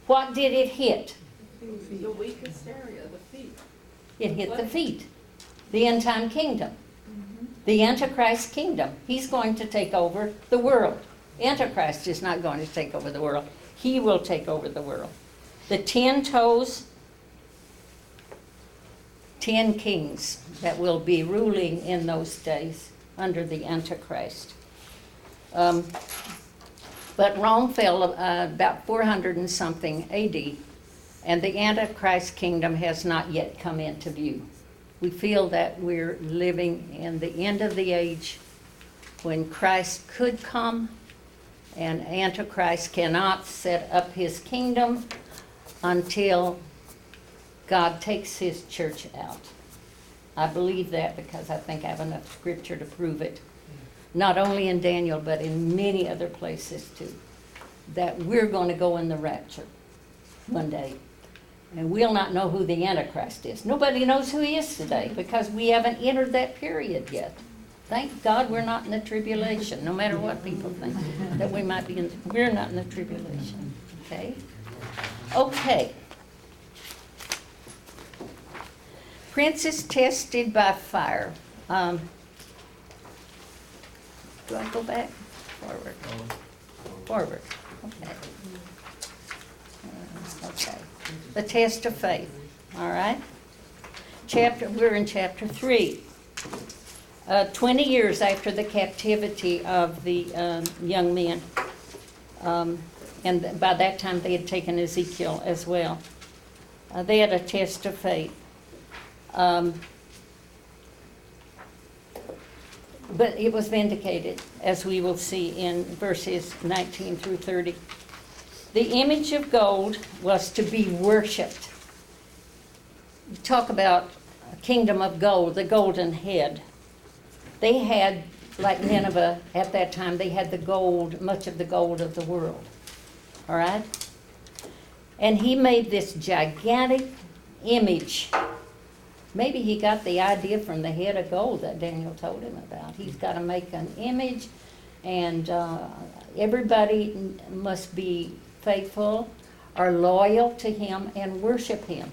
what did it hit? The weakest area, the feet. It hit the feet. The end time kingdom. The Antichrist kingdom. He's going to take over the world. Antichrist is not going to take over the world. He will take over the world. The 10 toes, 10 kings that will be ruling in those days under the Antichrist. But Rome fell about 400 and something AD, and the Antichrist kingdom has not yet come into view. We feel that we're living in the end of the age when Christ could come, and Antichrist cannot set up his kingdom until God takes his church out. I believe that because I think I have enough scripture to prove it. Not only in Daniel, but in many other places too. That we're going to go in the rapture one day. And we'll not know who the Antichrist is. Nobody knows who he is today because we haven't entered that period yet. Thank God we're not in the tribulation, no matter what people think that we might be in. We're not in the tribulation. Okay? Okay. Princes tested by fire. Do I go back? Forward. Forward. Okay. Okay. The test of faith. All right. We're in chapter 3. 20 years after the captivity of the young men. And by that time they had taken Ezekiel as well. They had a test of faith. But it was vindicated, as we will see in verses 19 through 30. The image of gold was to be worshipped. You talk about a kingdom of gold, the golden head. They had, like Nineveh at that time, they had the gold, much of the gold of the world. All right? And he made this gigantic image. Maybe he got the idea from the head of gold that Daniel told him about. He's got to make an image, and everybody must be faithful or loyal to him and worship him.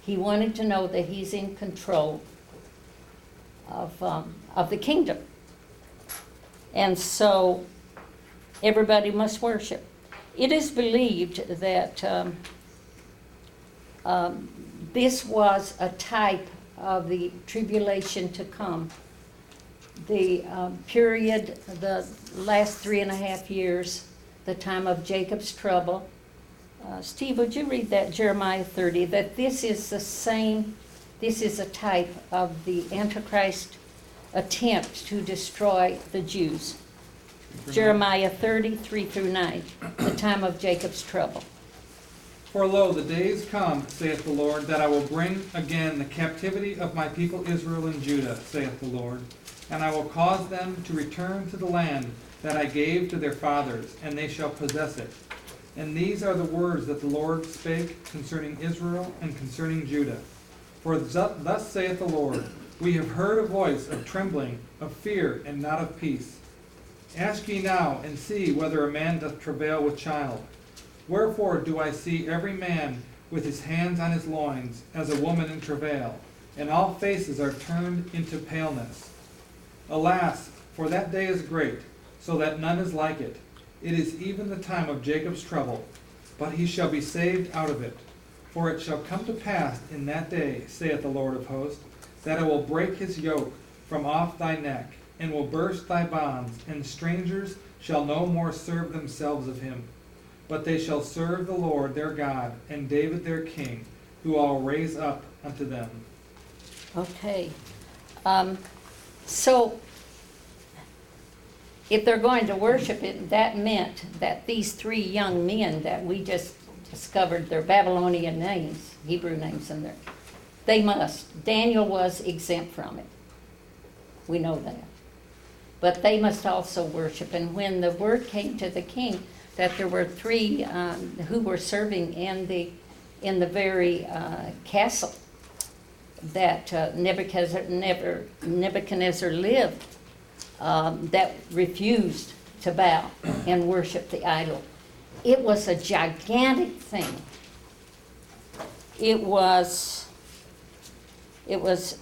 He wanted to know that he's in control of the kingdom. And so everybody must worship. It is believed that this was a type of the tribulation to come. The period, the last 3.5 years, the time of Jacob's trouble. Steve, would you read that, Jeremiah 30, that this is the same, this is a type of the Antichrist attempt to destroy the Jews. Jeremiah 30, 3 through 9, the time of Jacob's trouble. For lo, the days come, saith the Lord, that I will bring again the captivity of my people Israel and Judah, saith the Lord. And I will cause them to return to the land that I gave to their fathers, and they shall possess it. And these are the words that the Lord spake concerning Israel and concerning Judah. For thus saith the Lord, we have heard a voice of trembling, of fear, and not of peace. Ask ye now, and see whether a man doth travail with child. Wherefore do I see every man with his hands on his loins, as a woman in travail, and all faces are turned into paleness. Alas, for that day is great, so that none is like it. It is even the time of Jacob's trouble, but he shall be saved out of it. For it shall come to pass in that day, saith the Lord of hosts, that I will break his yoke from off thy neck, and will burst thy bonds, and strangers shall no more serve themselves of him. But they shall serve the Lord their God, and David their king, who I will raise up unto them. Okay. So, if they're going to worship it, that meant that these three young men that we just discovered their Babylonian names, Hebrew names in there, they must. Daniel was exempt from it. We know that. But they must also worship. And when the word came to the king that there were three who were serving in the very castle that Nebuchadnezzar lived, that refused to bow and worship the idol. It was a gigantic thing. It was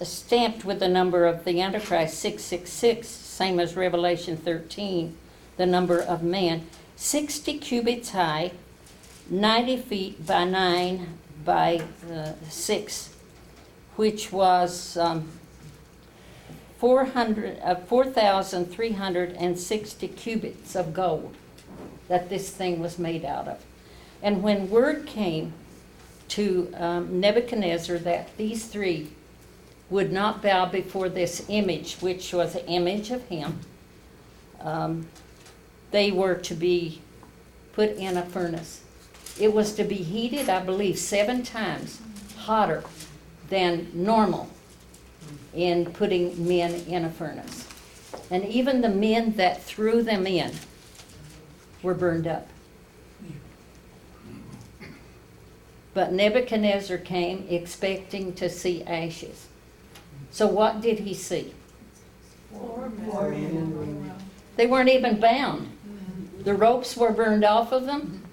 stamped with the number of the Antichrist, 666, same as Revelation 13, the number of man. 60 cubits high, 90 feet by 9 by 6, which was 4,360 cubits of gold that this thing was made out of. And when word came to Nebuchadnezzar that these three would not bow before this image, which was an image of him, they were to be put in a furnace. It was to be heated, I believe, 7 times hotter than normal in putting men in a furnace. And even the men that threw them in were burned up. But Nebuchadnezzar came expecting to see ashes. So what did he see? They weren't even bound. The ropes were burned off of them.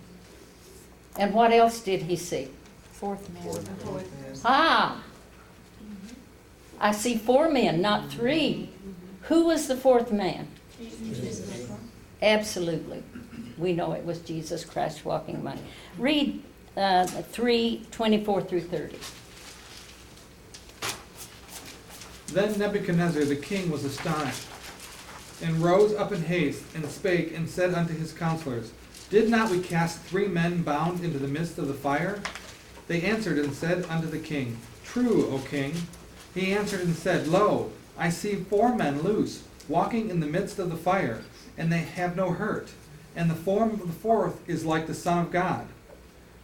And what else did he see? Fourth man. Ah! I see 4 men, not 3. Who was the 4th man? Absolutely. We know it was Jesus Christ walking among. Read 3:24 through 30. Then Nebuchadnezzar the king was astonished, and rose up in haste, and spake, and said unto his counselors, Did not we cast 3 men bound into the midst of the fire? They answered and said unto the king, True, O king. He answered and said, Lo, I see 4 men loose, walking in the midst of the fire, and they have no hurt, and the form of the 4th is like the Son of God.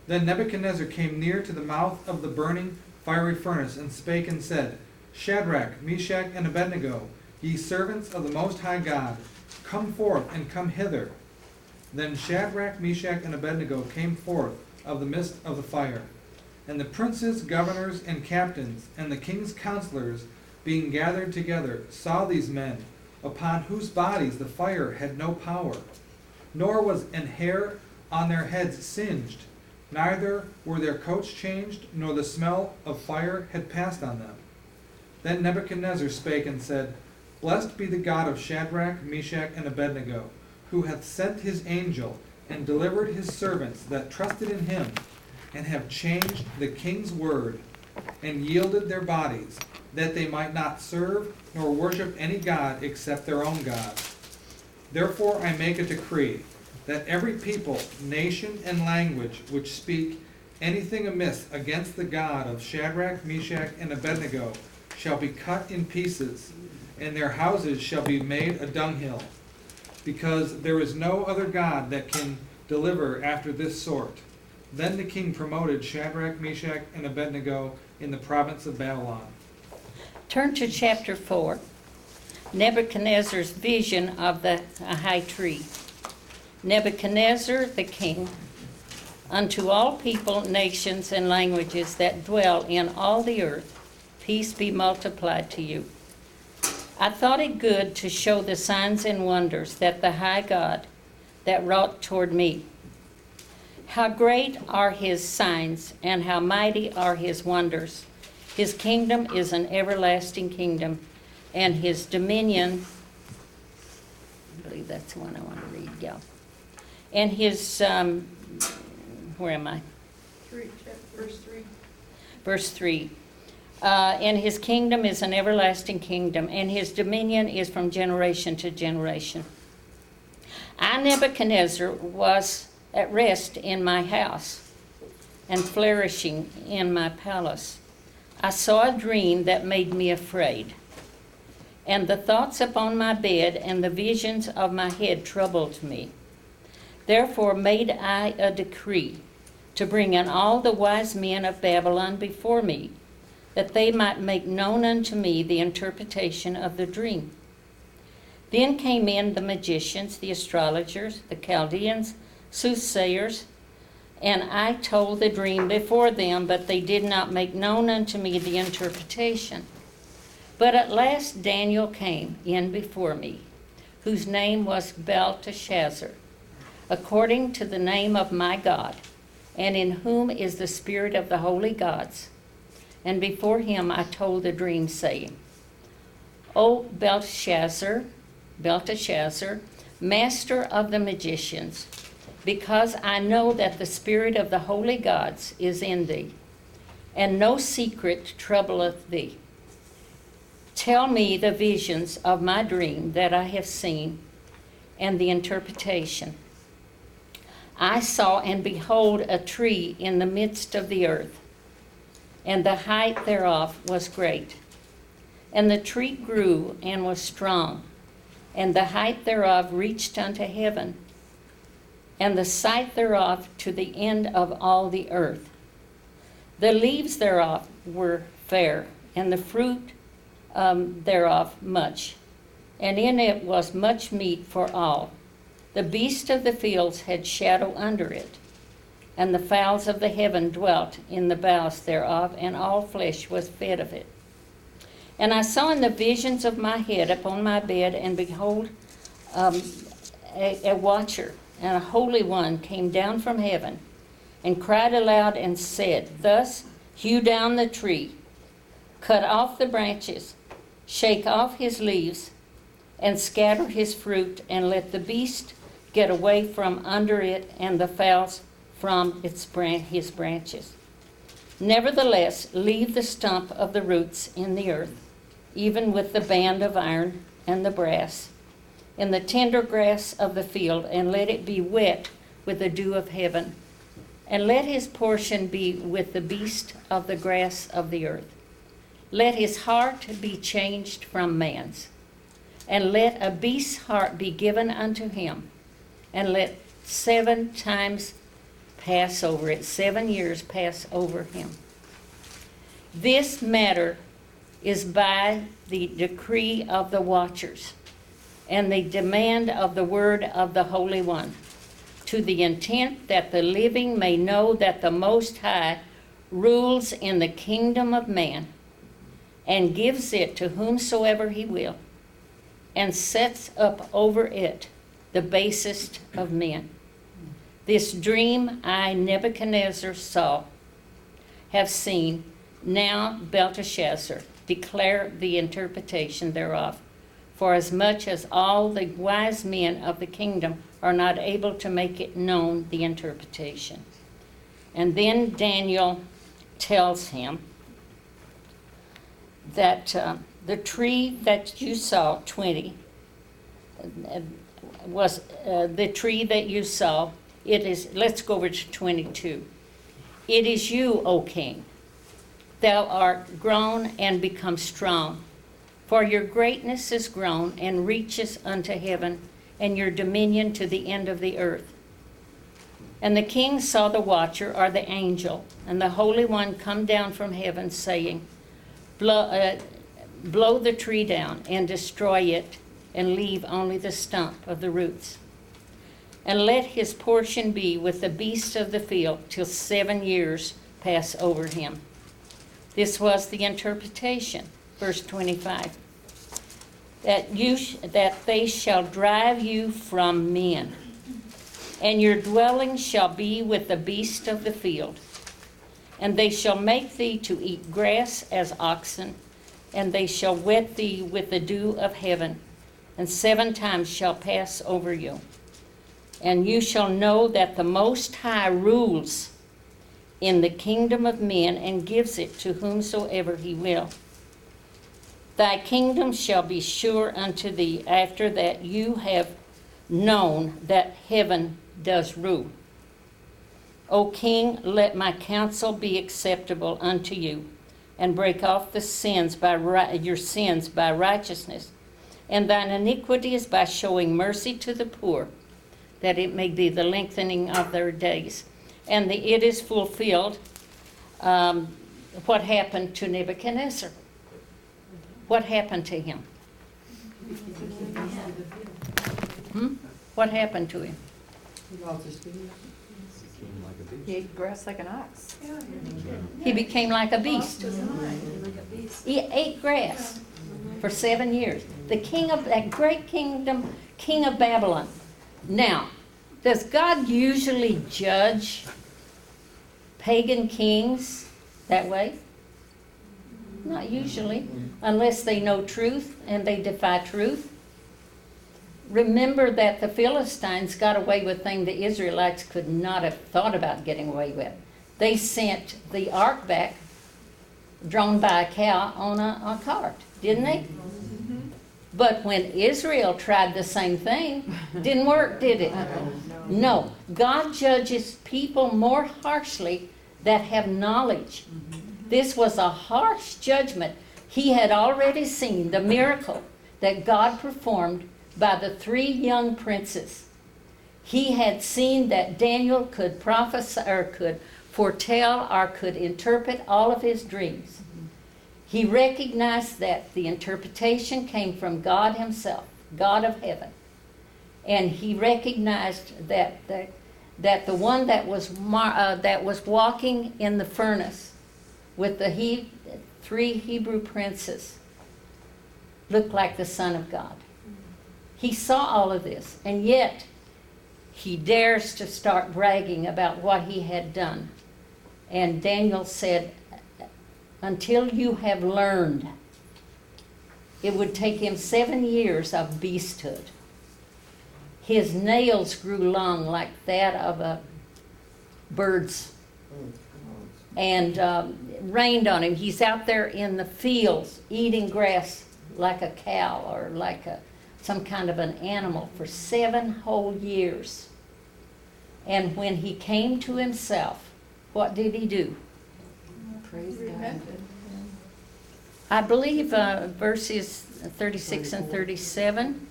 Then Nebuchadnezzar came near to the mouth of the burning fiery furnace, and spake and said, Shadrach, Meshach, and Abednego, ye servants of the Most High God, come forth and come hither. Then Shadrach, Meshach, and Abednego came forth of the midst of the fire. And the princes, governors, and captains, and the king's counselors, being gathered together, saw these men, upon whose bodies the fire had no power, nor was an hair on their heads singed, neither were their coats changed, nor the smell of fire had passed on them. Then Nebuchadnezzar spake and said, Blessed be the God of Shadrach, Meshach, and Abednego, who hath sent his angel, and delivered his servants that trusted in him, and have changed the king's word, and yielded their bodies, that they might not serve nor worship any god except their own God. Therefore I make a decree, that every people, nation, and language which speak anything amiss against the God of Shadrach, Meshach, and Abednego shall be cut in pieces, and their houses shall be made a dunghill, because there is no other God that can deliver after this sort. Then the king promoted Shadrach, Meshach, and Abednego in the province of Babylon. Turn to chapter 4. Nebuchadnezzar's vision of the high tree. Nebuchadnezzar the king, unto all people, nations, and languages that dwell in all the earth, peace be multiplied to you. I thought it good to show the signs and wonders that the high God that wrought toward me. How great are his signs, and how mighty are his wonders. His kingdom is an everlasting kingdom, and his dominion, I believe that's the one I want to read, yeah. And his, where am I? Verse 3. Verse 3. And his kingdom is an everlasting kingdom, and his dominion is from generation to generation. I, Nebuchadnezzar, was at rest in my house and flourishing in my palace. I saw a dream that made me afraid, and the thoughts upon my bed and the visions of my head troubled me. Therefore made I a decree to bring in all the wise men of Babylon before me, that they might make known unto me the interpretation of the dream. Then came in the magicians, the astrologers, the Chaldeans, soothsayers, and I told the dream before them, but they did not make known unto me the interpretation. But at last Daniel came in before me, whose name was Belteshazzar, according to the name of my God, and in whom is the spirit of the holy gods. And before him I told the dream, saying, O Belteshazzar, master of the magicians, because I know that the spirit of the holy gods is in thee, and no secret troubleth thee. Tell me the visions of my dream that I have seen, and the interpretation. I saw, and behold, a tree in the midst of the earth, and the height thereof was great. And the tree grew and was strong, and the height thereof reached unto heaven, and the sight thereof to the end of all the earth. The leaves thereof were fair, and the fruit thereof much, and in it was much meat for all. The beasts of the fields had shadow under it, and the fowls of the heaven dwelt in the boughs thereof, and all flesh was fed of it. And I saw in the visions of my head upon my bed, and behold, a watcher, and a holy one came down from heaven, and cried aloud and said, Thus hew down the tree, cut off the branches, shake off his leaves, and scatter his fruit, and let the beast get away from under it, and the fowls from his branches. Nevertheless, leave the stump of the roots in the earth, even with the band of iron and the brass, in the tender grass of the field, and let it be wet with the dew of heaven. And let his portion be with the beast of the grass of the earth. Let his heart be changed from man's, and let a beast's heart be given unto him, and let 7 times pass over it, 7 years pass over him. This matter is by the decree of the watchers, and the demand of the word of the Holy One, to the intent that the living may know that the Most High rules in the kingdom of man, and gives it to whomsoever he will, and sets up over it the basest of men. This dream I, Nebuchadnezzar, have seen. Now, Belteshazzar, declare the interpretation thereof, for as much as all the wise men of the kingdom are not able to make it known the interpretation. And then Daniel tells him that the tree that you saw, 20, was the tree that you saw. It is, let's go over to 22. It is you, O king. Thou art grown and become strong, for your greatness is grown and reaches unto heaven, and your dominion to the end of the earth. And the king saw the watcher, or the angel, and the Holy One come down from heaven, saying, blow the tree down and destroy it, and leave only the stump of the roots. And let his portion be with the beasts of the field till 7 years pass over him. This was the interpretation. Verse 25. That they shall drive you from men, and your dwelling shall be with the beasts of the field. And they shall make thee to eat grass as oxen, and they shall wet thee with the dew of heaven, and 7 times shall pass over you. And you shall know that the Most High rules in the kingdom of men, and gives it to whomsoever he will. Thy kingdom shall be sure unto thee, after that you have known that heaven does rule. O king, let my counsel be acceptable unto you, and break off the sins your sins by righteousness, and thine iniquities by showing mercy to the poor, that it may be the lengthening of their days. And it is fulfilled what happened to Nebuchadnezzar. What happened to him? What happened to him? He lost his speed. He ate grass like an ox. He became like a beast. He ate grass for 7 years. The king of that great kingdom, king of Babylon. Now, does God usually judge pagan kings that way? Not usually, unless they know truth and they defy truth. Remember that the Philistines got away with things the Israelites could not have thought about getting away with. They sent the ark back drawn by a cow on a cart, didn't they? But when Israel tried the same thing, didn't work, did it? No. God judges people more harshly that have knowledge. This was a harsh judgment. He had already seen the miracle that God performed by the 3 young princes. He had seen that Daniel could prophesy, or could foretell, or could interpret all of his dreams. He recognized that the interpretation came from God himself, God of heaven. And he recognized that the one that was walking in the furnace with the 3 Hebrew princes looked like the Son of God. He saw all of this, and yet he dares to start bragging about what he had done. And Daniel said, until you have learned, it would take him 7 years of beasthood. His nails grew long like that of a bird's, and rained on him. He's out there in the fields eating grass like a cow, or like some kind of an animal, for 7 whole years. And when he came to himself, what did he do? Praise God. Repented. I believe verses 36 and 37.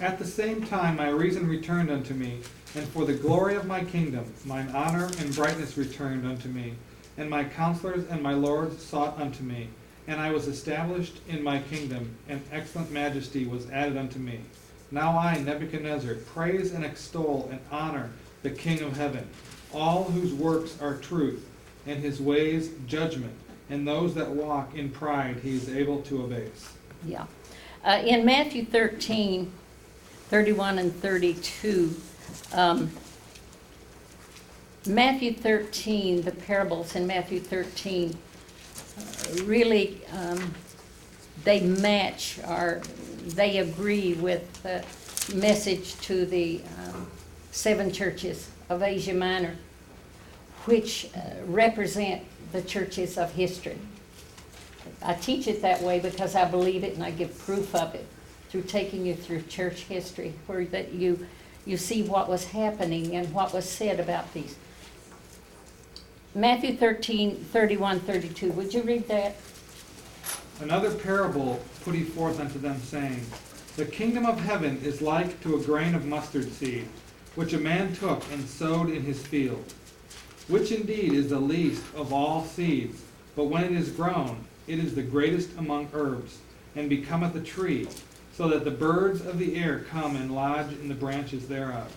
At the same time my reason returned unto me, and for the glory of my kingdom mine honor and brightness returned unto me, and my counselors and my lords sought unto me, and I was established in my kingdom, and excellent majesty was added unto me. Now I, Nebuchadnezzar, praise and extol and honor the King of heaven, all whose works are truth, and his ways judgment, and those that walk in pride he is able to abase. Yeah. In Matthew 13, 31 and 32, Matthew 13, the parables in Matthew 13, really they match, or they agree with the message to the 7 churches of Asia Minor, which represent the churches of history. I teach it that way because I believe it, and I give proof of it through taking you through church history, where that you see what was happening and what was said about these. Matthew 13, 31, 32. Would you read that? Another parable put he forth unto them, saying, The kingdom of heaven is like to a grain of mustard seed, which a man took and sowed in his field, which indeed is the least of all seeds, but when it is grown, it is the greatest among herbs, and becometh a tree, so that the birds of the air come and lodge in the branches thereof.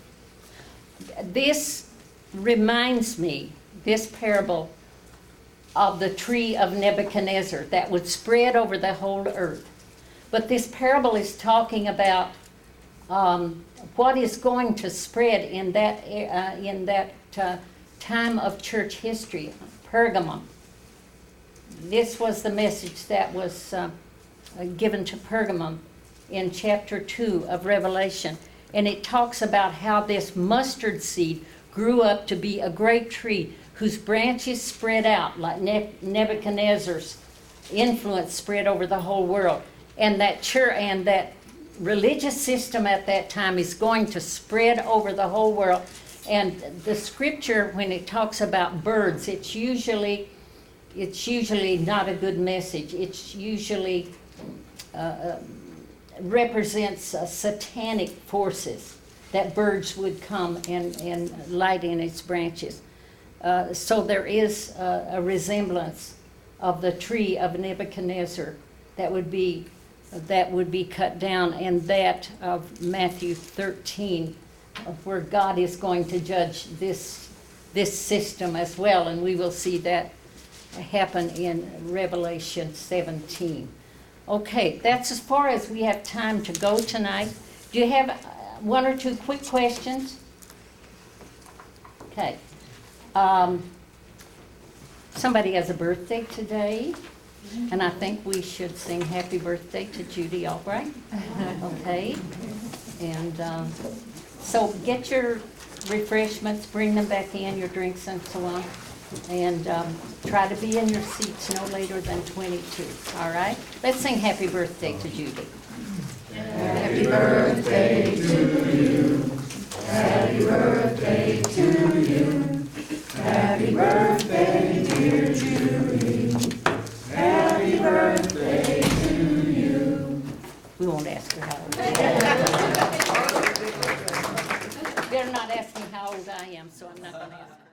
This reminds me, this parable, of the tree of Nebuchadnezzar that would spread over the whole earth. But this parable is talking about what is going to spread in that time of church history, Pergamum. This was the message that was given to Pergamum in chapter 2 of Revelation. And it talks about how this mustard seed grew up to be a great tree whose branches spread out like Nebuchadnezzar's influence spread over the whole world. And that church and that religious system at that time is going to spread over the whole world. And the scripture, when it talks about birds, it's usually not a good message. It's usually represents satanic forces, that birds would come and light in its branches. So there is a resemblance of the tree of Nebuchadnezzar that would be cut down, and that of Matthew 13, where God is going to judge this system as well, and we will see that happen in Revelation 17. Okay, that's as far as we have time to go tonight. Do you have one or two quick questions? Okay. Somebody has a birthday today, and I think we should sing happy birthday to Judy Albright. Okay. And so get your refreshments, bring them back in, your drinks and so on. And try to be in your seats no later than 22. All right? Let's sing happy birthday to Judy. Happy birthday to you. Happy birthday to you. Happy birthday, dear Judy. Happy birthday to you. We won't ask her how old she is. Better not ask me how old I am, so I'm not going to ask her.